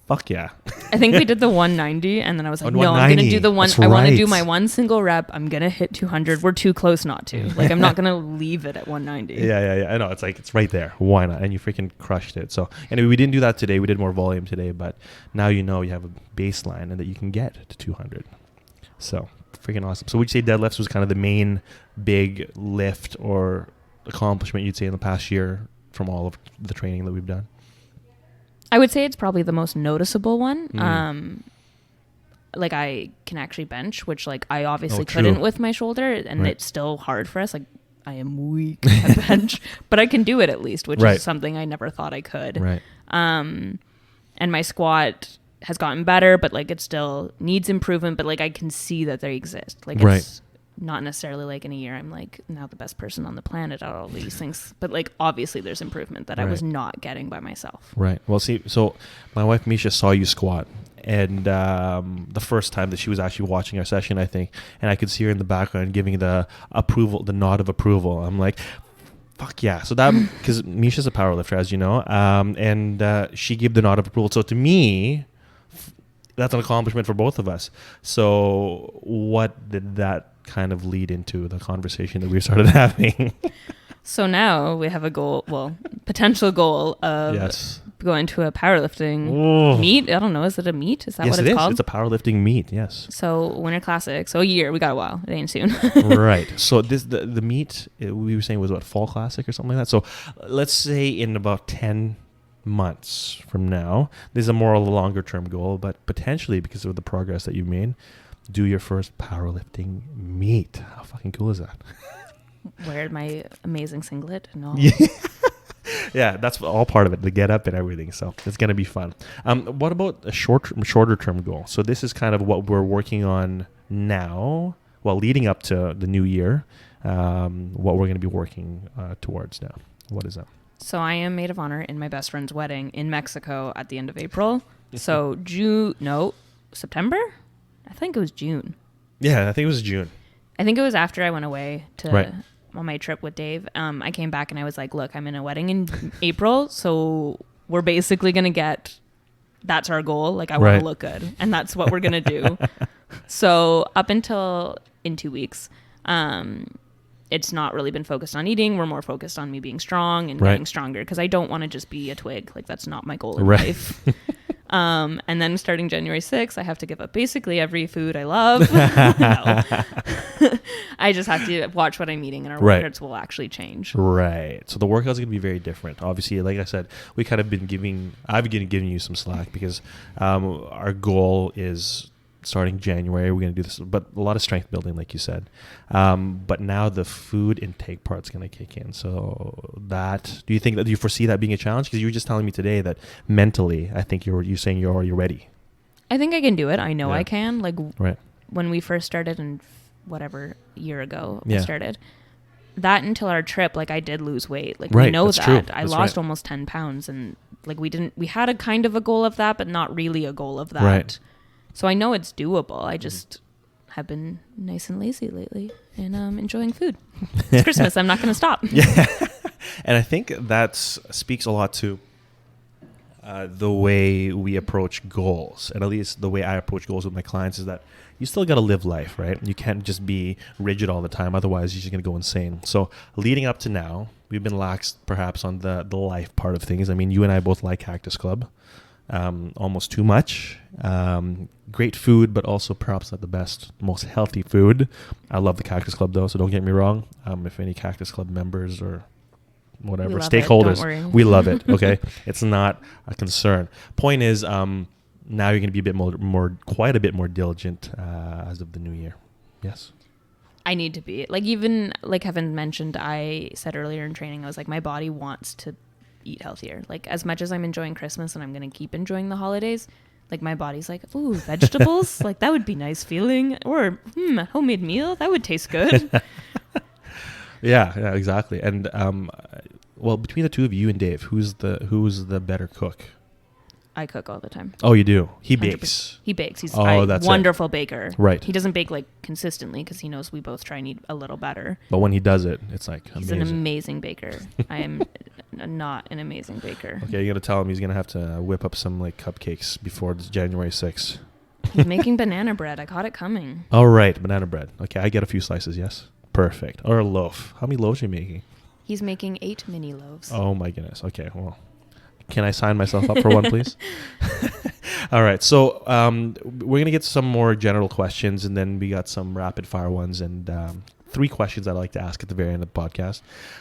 fuck yeah. I think we did the 190, and then I was like, no, I'm going to do the one. That's I want to right. do my one single rep. I'm going to hit 200. We're too close not to. Like, I'm not going to leave it at 190. Yeah. I know. It's like, it's right there. Why not? And you freaking crushed it. So anyway, we didn't do that today. We did more volume today, but now you know you have a baseline and that you can get to 200. So freaking awesome. So would you say deadlifts was kind of the main big lift or accomplishment you'd say in the past year from all of the training that we've done? I would say it's probably the most noticeable one. Like I can actually bench, which like I obviously couldn't with my shoulder, and it's still hard for us. Like I am weak at bench, but I can do it at least, which is something I never thought I could. Right. And my squat has gotten better, but like it still needs improvement, but like I can see that they exist. Like it's not necessarily like in a year I'm like now the best person on the planet at all these things, but like obviously there's improvement that I was not getting by myself. Right. Well, see, so my wife Misha saw you squat, and the first time that she was actually watching our session, I think, and I could see her in the background giving the approval, the nod of approval. I'm like, fuck yeah. So that, because Misha's a powerlifter, as you know, and she gave the nod of approval. So to me, that's an accomplishment for both of us. So what did that kind of lead into the conversation that we started having? So now we have a goal, potential goal of going to a powerlifting meet. I don't know. Is it a meet? Is that what it's called? It's a powerlifting meet. Yes. So Winter Classic. So a year. We got a while. It ain't soon. Right. So the meet we were saying was what, Fall Classic or something like that. So let's say in about 10 months from now, this is a more longer term goal, but potentially because of the progress that you've made, do your first powerlifting meet. How fucking cool is that? Wear my amazing singlet and all. Yeah, that's all part of it, the get up and everything. So it's going to be fun. What about a shorter term goal? So this is kind of what we're working on now, leading up to the new year, what we're going to be working towards now. What is that? So I am maid of honor in my best friend's wedding in Mexico at the end of April. So September? I think it was June. Yeah, I think it was June. I think it was after I went away on my trip with Dave. I came back and I was like, look, I'm in a wedding in April. So we're basically going to that's our goal. Like I want to look good. And that's what we're going to do. So up until in 2 weeks, it's not really been focused on eating. We're more focused on me being strong and getting stronger because I don't want to just be a twig. Like that's not my goal in life. And then starting January 6th, I have to give up basically every food I love. I just have to watch what I'm eating, and our workouts will actually change. Right. So the workouts are going to be very different. Obviously, like I said, I've been giving you some slack because our goal is starting January. We're going to do this, but a lot of strength building, like you said. But now the food intake part's going to kick in. So do you think that you foresee that being a challenge? Because you were just telling me today that mentally, I think you're saying you're already ready. I think I can do it. I know I can. Like when we first started in whatever year ago I started, that until our trip, like I did lose weight. Like we know that. I lost almost 10 pounds, and like we had a kind of a goal of that, but not really a goal of that. Right. So I know it's doable. I just have been nice and lazy lately and enjoying food. It's Christmas. I'm not going to stop. Yeah. And I think that speaks a lot to the way we approach goals, and at least the way I approach goals with my clients, is that you still got to live life, right? You can't just be rigid all the time. Otherwise, you're just going to go insane. So leading up to now, we've been lax perhaps on the life part of things. I mean, you and I both like Cactus Club, almost too much. Great food, but also perhaps not the best, most healthy food. I love the Cactus Club though, so don't get me wrong. If any Cactus Club members or whatever stakeholders, we love it. Okay, it's not a concern. Point is, now you're going to be a bit quite a bit more diligent as of the new year. Yes. I need to be. Like, even like Kevin mentioned, I said earlier in training, I was like, my body wants to eat healthier. Like, as much as I'm enjoying Christmas and I'm going to keep enjoying the holidays, like, my body's like, ooh, vegetables, like, that would be nice feeling. Or, a homemade meal, that would taste good. Yeah, exactly. And well, between the two of you and Dave, who's the better cook? I cook all the time. Oh, you do? He bakes. He bakes. He's a wonderful baker. Right. He doesn't bake like consistently because he knows we both try and eat a little better. But when he does it, it's like he's amazing. an amazing baker. I am not an amazing baker. Okay, you got to tell him he's going to have to whip up some like cupcakes before January 6th. He's making banana bread. I caught it coming. All right, banana bread. Okay, I get a few slices, yes. Perfect. Or a loaf. How many loaves are you making? He's making 8 mini loaves. Oh my goodness. Okay, well, can I sign myself up for one, please? All right. So we're going to get some more general questions, and then we got some rapid fire ones, and 3 questions I'd like to ask at the very end of the podcast.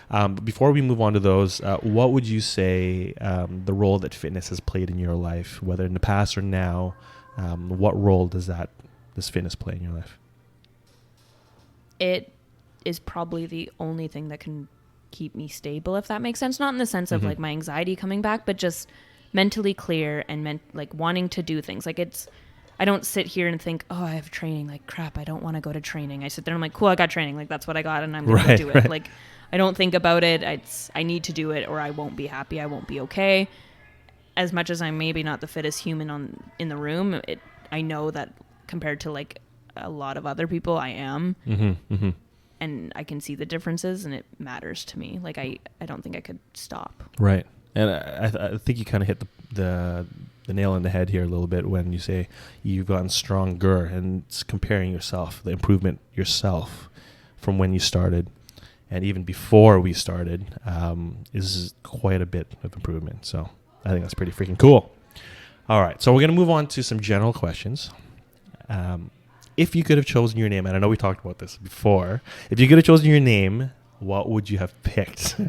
But before we move on to those, what would you say the role that fitness has played in your life, whether in the past or now? What role does fitness play in your life? It is probably the only thing that can keep me stable, if that makes sense. Not in the sense of like my anxiety coming back, but just mentally clear and like wanting to do things. Like, I don't sit here and think, oh, I have training, like crap, I don't want to go to training. I sit there and I'm like, cool, I got training, like that's what I got and I'm gonna go do it. Right. Like, I don't think about it. I need to do it or I won't be happy, I won't be okay. As much as I'm maybe not the fittest human in the room, I know that compared to like a lot of other people, I am. And I can see the differences, and it matters to me. Like, I don't think I could stop. Right. And I think you kind of hit the nail on the head here a little bit when you say you've gotten stronger, and it's comparing yourself, the improvement yourself from when you started and even before we started is quite a bit of improvement. So I think that's pretty freaking cool. All right. So we're going to move on to some general questions. If you could have chosen your name, and I know we talked about this before, if you could have chosen your name, what would you have picked?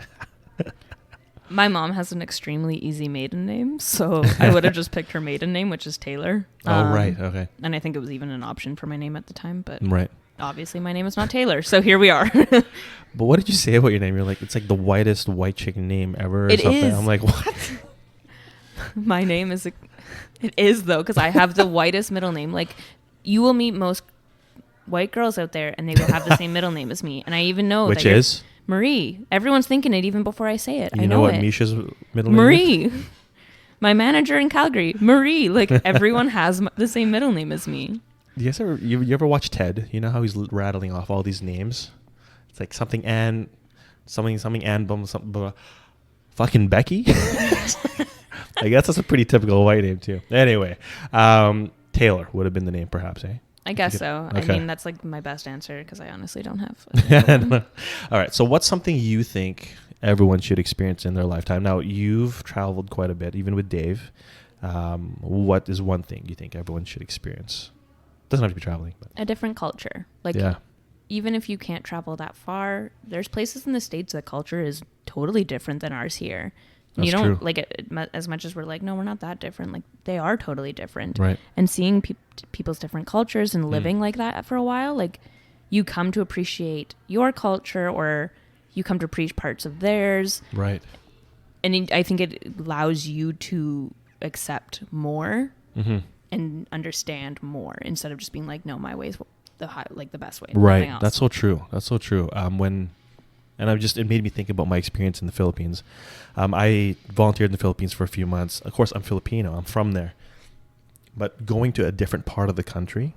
My mom has an extremely easy maiden name, so I would have just picked her maiden name, which is Taylor. Right. Okay. And I think it was even an option for my name at the time, but right. Obviously my name is not Taylor, so here we are. But what did you say about your name? You're like, it's like the whitest white chicken name ever or it something. Is. I'm like, what? My name is... It is, though, because I have the whitest middle name. Like, you will meet most white girls out there, and they will have the same middle name as me. And I even know which is Marie. Everyone's thinking it even before I say it. You I know what it. Misha's middle name Marie. is? My manager in Calgary, Marie. Like, everyone has the same middle name as me. You ever watch Ted? You know how he's rattling off all these names? It's like something Ann, something Ann, something fucking Becky. I guess that's a pretty typical white name too. Anyway, Taylor would have been the name, perhaps, eh? I guess so. Okay. I mean, that's like my best answer because I honestly don't have. All right. So what's something you think everyone should experience in their lifetime? Now, you've traveled quite a bit, even with Dave. What is one thing you think everyone should experience? Doesn't have to be traveling. But. A different culture. Like, yeah. Even if you can't travel that far, there's places in the States that culture is totally different than ours here. That's you don't true. like it as much as we're like, no, we're not that different. Like, they are totally different. Right. And seeing people's different cultures and living like that for a while, like, you come to appreciate your culture, or you come to appreciate parts of theirs. Right. And I think it allows you to accept more and understand more instead of just being like, no, my way is the best way. Right. That's so true. That's so true. And it made me think about my experience in the Philippines. I volunteered in the Philippines for a few months. Of course, I'm Filipino. I'm from there. But going to a different part of the country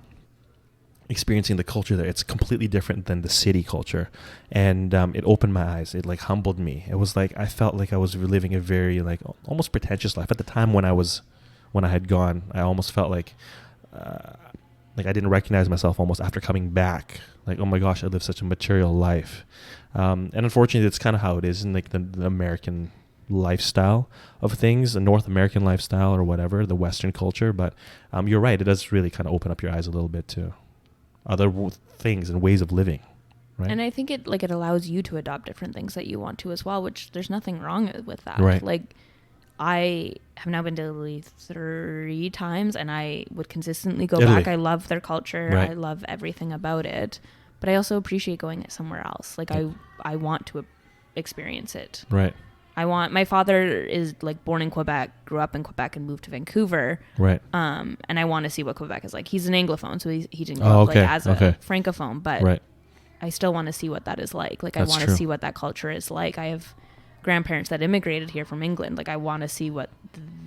experiencing the culture there. It's completely different than the city culture, and it opened my eyes. It like humbled me. It was like I felt like I was living a very like almost pretentious life at the time when I had gone. I almost felt like I didn't recognize myself almost after coming back. Like, oh my gosh, I live such a material life, and unfortunately, that's kind of how it is in like the American lifestyle of things, the North American lifestyle or whatever, the Western culture. But you're right, it does really kind of open up your eyes a little bit to other things and ways of living, right? And I think it allows you to adopt different things that you want to as well, which there's nothing wrong with that. Right. Like, I have now been to Italy 3 times, and I would consistently go back. I love their culture. Right. I love everything about it. But I also appreciate going somewhere else. Like, I want to experience it. Right. My father is like born in Quebec, grew up in Quebec, and moved to Vancouver. Right. And I want to see what Quebec is like. He's an Anglophone, so he didn't grow up like as a Francophone, but right. I still want to see what that is like. Like, That's I want true. to see what that culture is like. I have grandparents that immigrated here from England. Like, I want to see what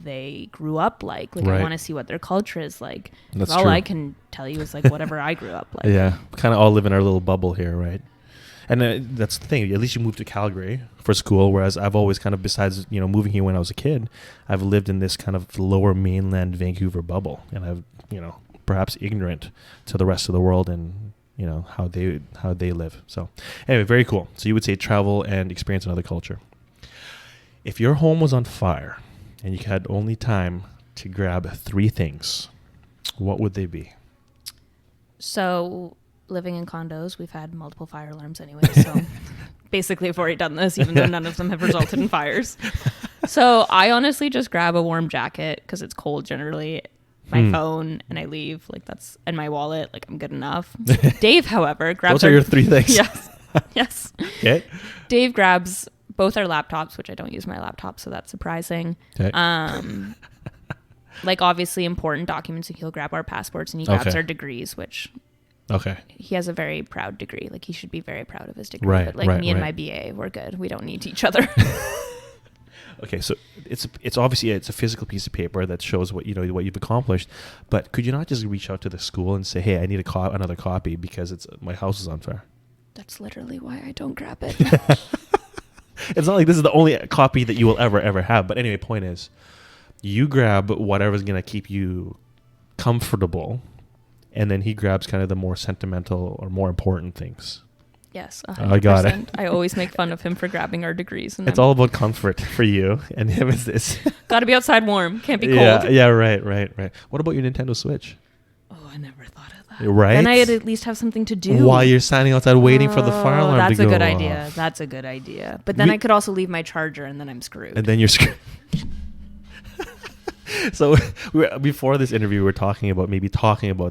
they grew up like. Like, Right. I want to see what their culture is like. That's all true. I can tell you is like whatever I grew up like. Yeah, we kind of all live in our little bubble here, right? And that's the thing. At least you moved to Calgary for school, whereas I've always kind of, besides moving here when I was a kid, I've lived in this kind of lower mainland Vancouver bubble, and I've perhaps ignorant to the rest of the world and how they live. So anyway, very cool. So you would say travel and experience another culture. If your home was on fire and you had only time to grab 3 things, what would they be? So, living in condos, we've had multiple fire alarms anyway. So, basically, I've already done this, even though none of them have resulted in fires. So, I honestly just grab a warm jacket because it's cold generally, my phone, and I leave. Like, and my wallet. Like, I'm good enough. Dave, however, grabs. Those are your 3 things. Yes. Yes. Okay. Dave grabs both our laptops, which I don't use my laptop, so that's surprising. Okay. Like, obviously important documents. So he'll grab our passports, and he grabs our degrees, which he has a very proud degree. Like, he should be very proud of his degree. Right, but like right, me and right. my BA, we're good. We don't need each other. Okay, so it's obviously it's a physical piece of paper that shows what what you've accomplished. But could you not just reach out to the school and say, "Hey, I need another copy because my house is on fire"? That's literally why I don't grab it. It's not like this is the only copy that you will ever have. But anyway, point is, you grab whatever's gonna keep you comfortable, and then he grabs kind of the more sentimental or more important things. Yes, 100%. I got it. I always make fun of him for grabbing our degrees. And It's all about comfort for you, and him is this. Got to be outside warm. Can't be cold. Yeah, right. What about your Nintendo Switch? Oh, I never thought of that. Right? Then I'd at least have something to do. While you're standing outside waiting for the fire alarm to go off. That's a good idea. That's a good idea. But then I could also leave my charger, and then I'm screwed. And then you're screwed. So before this interview, we were talking about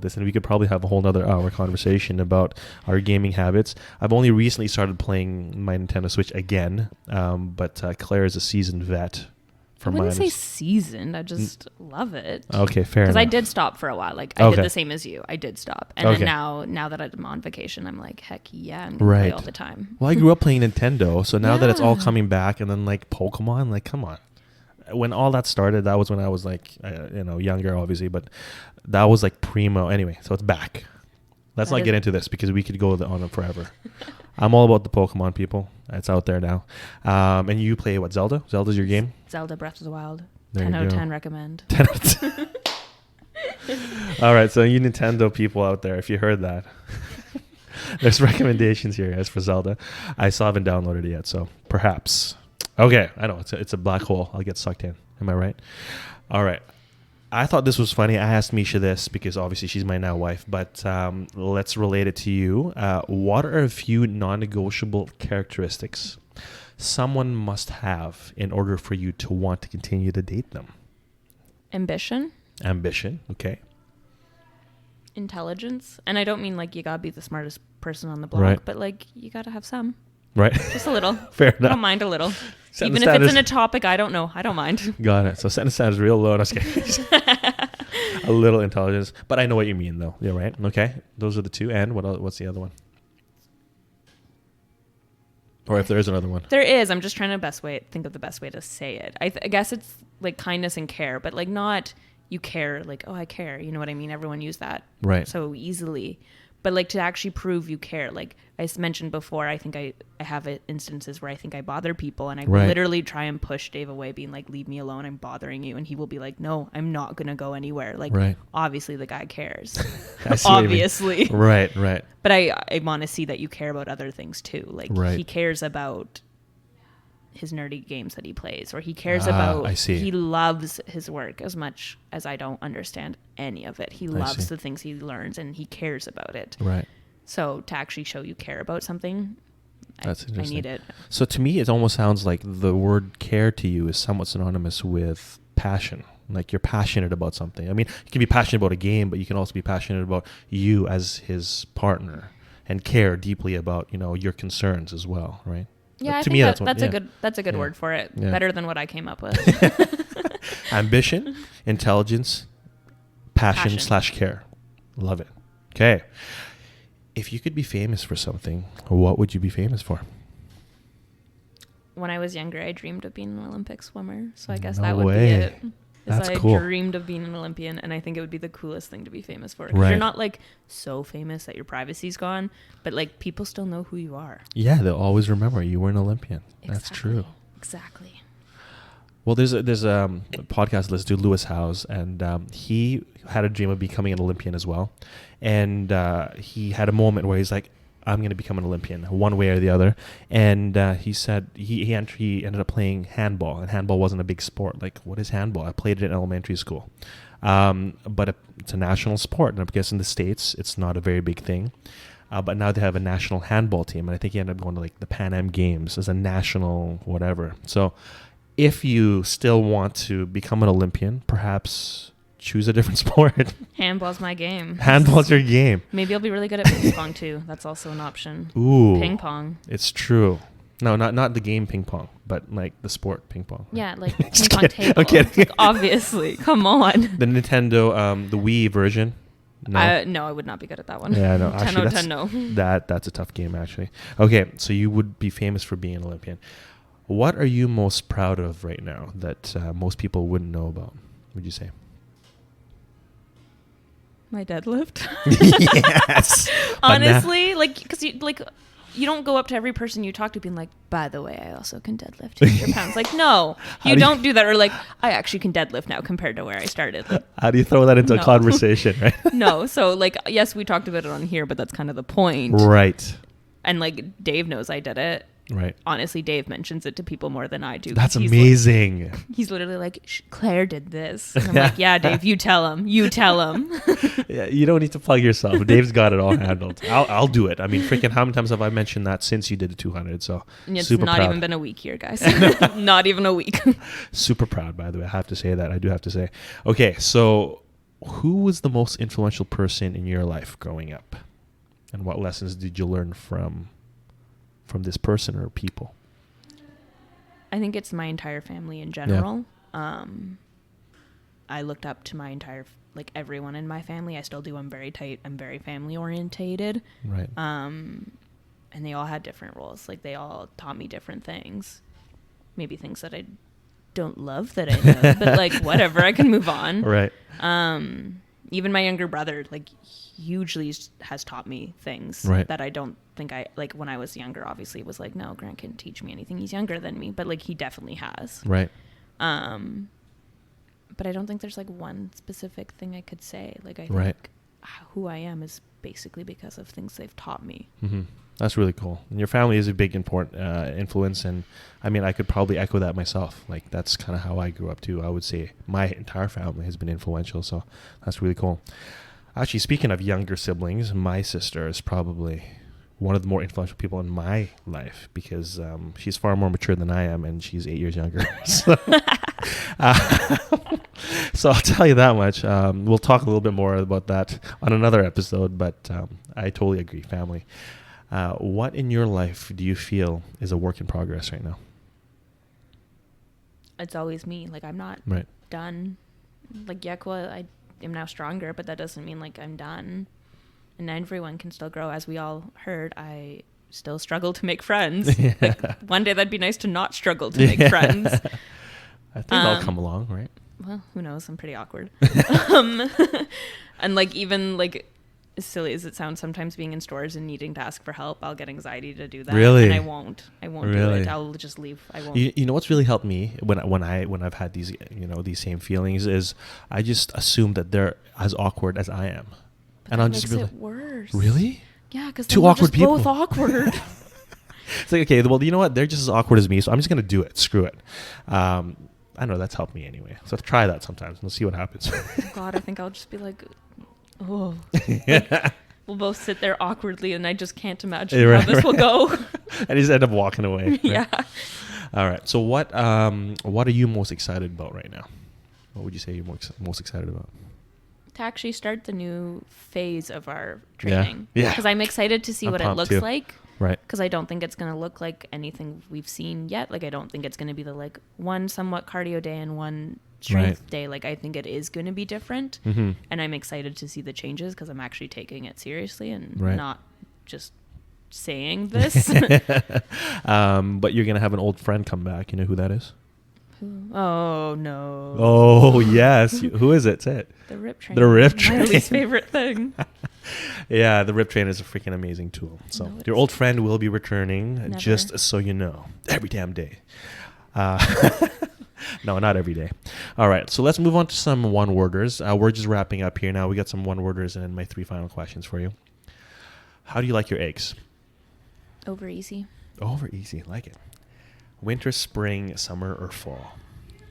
this, and we could probably have a whole nother hour conversation about our gaming habits. I've only recently started playing my Nintendo Switch again, but Claire is a seasoned vet. I wouldn't say seasoned. I just love it. Okay, fair enough. Because I did stop for a while. Like, I did the same as you. I did stop. And then now that I'm on vacation, I'm like, heck yeah, I'm going to play all the time. Well, I grew up playing Nintendo, so now that it's all coming back, and then like Pokemon, like, come on. When all that started, that was when I was like, younger, obviously, but that was like primo. Anyway, so it's back. Let's not get into this because we could go on it forever. I'm all about the Pokemon, people. It's out there now. And you play what, Zelda? Zelda's your game? Zelda Breath of the Wild. There 10 out of go. 10 recommend. 10 out of 10. All right, so you Nintendo people out there, if you heard that, there's recommendations here as for Zelda. I still haven't downloaded it yet, so perhaps. Okay, I know it's a black hole. I'll get sucked in. Am I right? All right. I thought this was funny. I asked Misha this because obviously she's my now wife, but let's relate it to you. What are a few non-negotiable characteristics someone must have in order for you to want to continue to date them? Ambition. Okay. Intelligence. And I don't mean like you gotta be the smartest person on the block, right. But like you gotta have some. Right. Just a little. Fair enough. I don't mind a little. Even if it's in a topic I don't know, I don't mind. Got it. So sentence sounds real low. No, a little intelligence. But I know what you mean, though. You're right. Okay. Those are the 2. And what's the other one? Or if there is another one. There is. I'm just trying to think of the best way to say it. I guess it's like kindness and care, but like not you care like, oh, I care. You know what I mean? Everyone use that right. so easily. But like to actually prove you care, like I mentioned before, I think I have instances where I think I bother people, and I literally try and push Dave away, being like, leave me alone, I'm bothering you. And he will be like, no, I'm not going to go anywhere. Like, obviously the guy cares. Obviously. Right. But I want to see that you care about other things too. Like he cares about his nerdy games that he plays, or he cares about, he loves his work as much as I don't understand any of it. He loves the things he learns, and he cares about it. Right. So to actually show you care about something, that's interesting. I need it. So to me, it almost sounds like the word care to you is somewhat synonymous with passion. Like you're passionate about something. I mean, you can be passionate about a game, but you can also be passionate about you as his partner and care deeply about, your concerns as well, right? Yeah, I think that's a good word for it. Yeah. Better than what I came up with. Ambition, intelligence, passion / care. Love it. Okay. If you could be famous for something, what would you be famous for? When I was younger, I dreamed of being an Olympic swimmer. So I guess that would be it. That's cool. I dreamed of being an Olympian, and I think it would be the coolest thing to be famous for. Because you're not like so famous that your privacy's gone, but like people still know who you are. Yeah, they'll always remember you were an Olympian. Exactly. That's true. Exactly. Well, there's a podcast listener, Lewis Howes, and he had a dream of becoming an Olympian as well. And he had a moment where he's like, I'm going to become an Olympian one way or the other. And he said he ended up playing handball, and handball wasn't a big sport. Like, what is handball? I played it in elementary school. But it's a national sport. And I guess in the States, it's not a very big thing. But now they have a national handball team. And I think he ended up going to like the Pan Am Games as a national whatever. So if you still want to become an Olympian, perhaps choose a different sport. Handball's my game. Handball's your game. Maybe I'll be really good at ping pong too. That's also an option. Ooh. Ping pong. It's true. No, not the game ping pong, but like the sport ping pong. Yeah, like ping pong table. Like, obviously. Come on. The Nintendo, the Wii version. No? No, I would not be good at that one. Yeah, no. Actually, 10 no. That's a tough game, actually. Okay, so you would be famous for being an Olympian. What are you most proud of right now that most people wouldn't know about, would you say? My deadlift. Yes. Honestly, because you don't go up to every person you talk to being like, by the way, I also can deadlift 200 pounds. Like, no, you don't do that. Or like, I actually can deadlift now compared to where I started. Like, how do you throw that into a conversation, right? No. So like, yes, we talked about it on here, but that's kind of the point. Right. And like, Dave knows I did it. Right. Honestly, Dave mentions it to people more than I do. That's amazing. He's literally like, Claire did this. And I'm like, yeah, Dave, you tell him. You tell him. Yeah, you don't need to plug yourself. Dave's got it all handled. I'll do it. I mean, freaking how many times have I mentioned that since you did the 200? So it's super not proud. even been a week here, guys. Not even a week. Super proud, by the way. I have to say that. I do have to say. Okay, so who was the most influential person in your life growing up? And what lessons did you learn from this person or people? I think it's my entire family in general. Yeah. I looked up to my entire, like everyone in my family. I still do. I'm very tight. I'm very family orientated. Right. And they all had different roles. Like they all taught me different things. Maybe things that I don't love that I know, but like whatever, I can move on. Right. Even my younger brother, like hugely has taught me things that I don't think I, like when I was younger, obviously it was like, no, Grant can't teach me anything. He's younger than me, but like he definitely has. Right. But I don't think there's like one specific thing I could say. Like I think who I am is basically because of things they've taught me. Mm-hmm. That's really cool. And your family is a big important influence. And I mean, I could probably echo that myself. Like that's kind of how I grew up too. I would say my entire family has been influential. So that's really cool. Actually, speaking of younger siblings, my sister is probably one of the more influential people in my life because she's far more mature than I am and she's 8 years younger. So, so I'll tell you that much. We'll talk a little bit more about that on another episode, but I totally agree. Family. What in your life do you feel is a work in progress right now? It's always me. Like I'm not done. Like I am now stronger, but that doesn't mean like I'm done. And everyone can still grow. As we all heard, I still struggle to make friends. Yeah. Like one day that'd be nice to not struggle to make friends. I think they'll come along, right? Well, who knows? I'm pretty awkward. And like even like as silly as it sounds, sometimes being in stores and needing to ask for help, I'll get anxiety to do that. Really? And I won't Really? do it. I'll just leave. I won't. You know what's really helped me when I've had these, these same feelings is I just assume that they're as awkward as I am. But and that I'll makes just be it like, worse. really? Yeah, because two we're awkward just people. both awkward. It's like, okay, well, you know what? They're just as awkward as me, so I'm just going to do it. Screw it. I know that's helped me anyway. So try that sometimes and we'll see what happens. Oh God, I think I'll just be like, oh. Like, we'll both sit there awkwardly and I just can't imagine how this will go. And just end up walking away. Right? Yeah. All right. So what are you most excited about right now? What would you say you're most excited about? To actually start the new phase of our training. Yeah. Because I'm excited to see what it looks too. like. Right. Because I don't think it's going to look like anything we've seen yet. Like, I don't think it's going to be the, like, one somewhat cardio day and one strength day. Like, I think it is going to be different. Mm-hmm. And I'm excited to see the changes because I'm actually taking it seriously and not just saying this. But you're going to have an old friend come back. You know who that is? Oh, no. Oh, yes. Who is it? Say it. The rip train. The rip train. My least favorite thing. Yeah, the rip train is a freaking amazing tool. So your old friend will be returning, Never. just so you know, every damn day. No, not every day. All right, so let's move on to some one-worders. We're just wrapping up here now. We got some one-worders and my 3 final questions for you. How do you like your eggs? Over easy. Over easy, like it. Winter, spring, summer, or fall?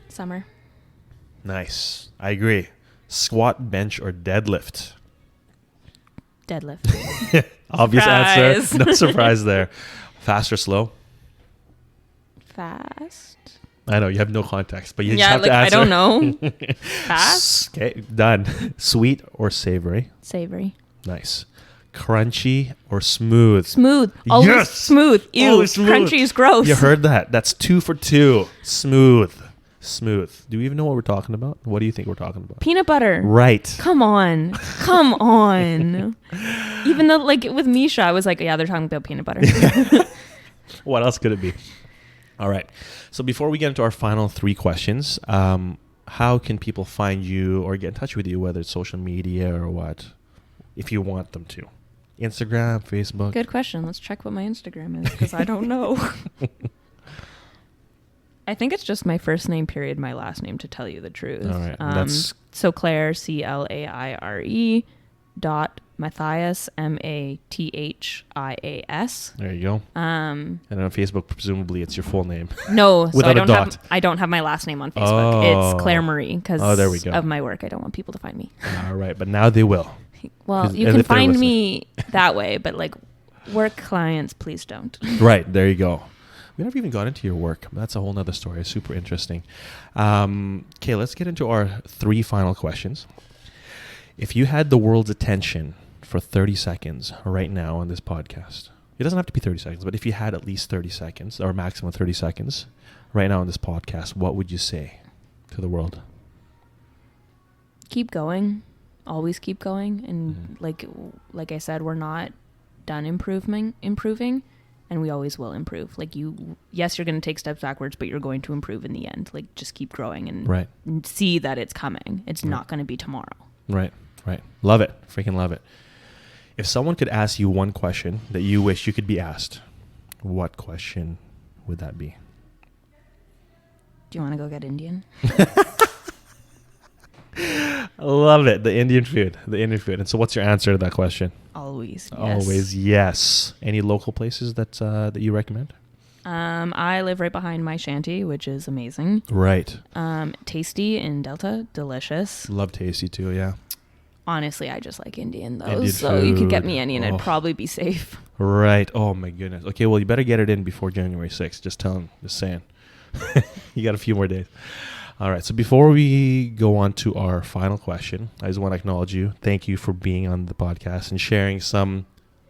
Summer. Nice. I agree. Squat, bench, or deadlift? Deadlift. Obvious Surprise. answer. No surprise there. Fast or slow? Fast. I know, you have no context, but you just Yeah, have like, to answer. I don't know. Fast. Okay, done. Sweet or savory? Savory. Nice. Crunchy or smooth? Smooth. Always Yes! smooth. Ew. Always smooth. Crunchy is gross. You heard that. That's 2 for 2. Smooth. Smooth. Do we even know what we're talking about? What do you think we're talking about? Peanut butter. Right. Come on. Come on. Even though, like, with Misha, I was like, yeah, they're talking about peanut butter. What else could it be? All right. So before we get into our final 3 questions, how can people find you or get in touch with you, whether it's social media or what, if you want them to? Instagram, Facebook? Good question. Let's check what my Instagram is because I don't know. I think it's just my first name, period, my last name, to tell you the truth. All right. That's so Claire, Claire Mathias, Mathias. There you go. And on Facebook, presumably it's your full name. No, so I don't have my last name on Facebook. It's Claire Marie because there we go. of my work. I don't want people to find me. All right, but now they will. Well, you can find me that way, but like work clients, please don't. Right, there you go. We never even got into your work. That's a whole nother story. Super interesting. Okay, let's get into our 3 final questions. If you had the world's attention for 30 seconds right now on this podcast, it doesn't have to be 30 seconds, but if you had at least 30 seconds or maximum 30 seconds right now on this podcast, what would you say to the world? Keep going. Always keep going. And like I said, we're not done improving, and we always will improve. Like yes, you're going to take steps backwards, but you're going to improve in the end. Like just keep growing and see that it's coming. It's not going to be tomorrow. Right. Love it. Freaking love it. If someone could ask you one question that you wish you could be asked, what question would that be? Do you want to go get Indian? Love it. The Indian food. And so what's your answer to that question? Always. Yes. Always yes. Any local places that you recommend? I live right behind my shanty, which is amazing. Right. Tasty in Delta. Delicious. Love Tasty too, yeah. Honestly, I just like Indian though. Indian so you could get food. me any and I'd probably be safe. Right. Oh my goodness. Okay, well you better get it in before January 6th. Just tell them. Just saying. You got a few more days. All right. So before we go on to our final question, I just want to acknowledge you. Thank you for being on the podcast and sharing some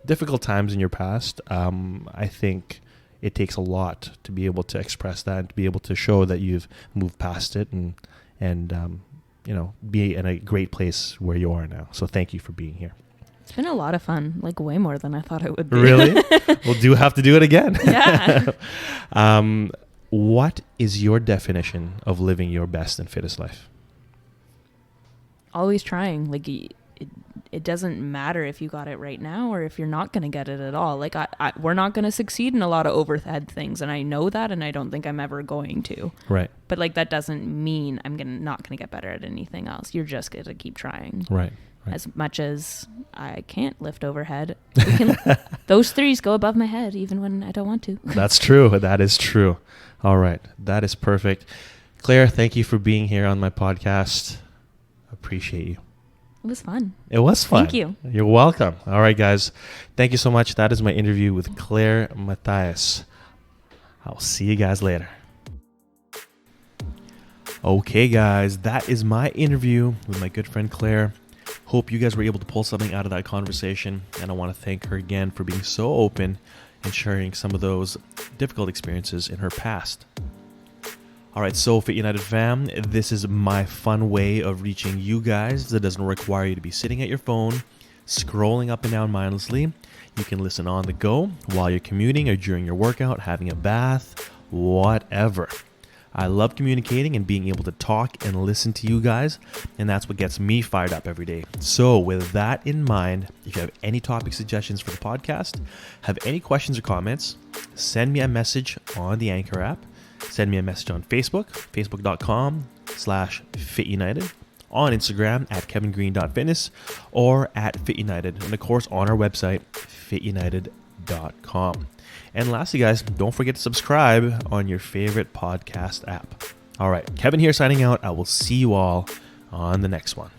difficult times in your past. I think it takes a lot to be able to express that and to be able to show that you've moved past it and be in a great place where you are now. So thank you for being here. It's been a lot of fun, like way more than I thought it would be. Really? We'll have to do it again. Yeah. What is your definition of living your best and fittest life? Always trying. Like it doesn't matter if you got it right now or if you're not going to get it at all. Like we're not going to succeed in a lot of overhead things, and I know that, and I don't think I'm ever going to. Right. But like that doesn't mean I'm not going to get better at anything else. You're just going to keep trying. Right. As much as I can't lift overhead, those threes go above my head even when I don't want to. That's true. That is true. All right. That is perfect. Claire, thank you for being here on my podcast. Appreciate you. It was fun. It was fun. Thank you. You're welcome. All right, guys. Thank you so much. That is my interview with Claire Mathias. I'll see you guys later. Okay, guys. That is my interview with my good friend Claire. Hope you guys were able to pull something out of that conversation. And I want to thank her again for being so open and sharing some of those difficult experiences in her past. All right, so Fit United fam, this is my fun way of reaching you guys that doesn't require you to be sitting at your phone, scrolling up and down mindlessly. You can listen on the go while you're commuting or during your workout, having a bath, whatever. I love communicating and being able to talk and listen to you guys, and that's what gets me fired up every day. So with that in mind, if you have any topic suggestions for the podcast, have any questions or comments, send me a message on the Anchor app. Send me a message on Facebook, facebook.com/FitUnited, on Instagram at kevingreen.fitness, or at FitUnited, and of course on our website, fitunited.com. And lastly, guys, don't forget to subscribe on your favorite podcast app. All right, Kevin here signing out. I will see you all on the next one.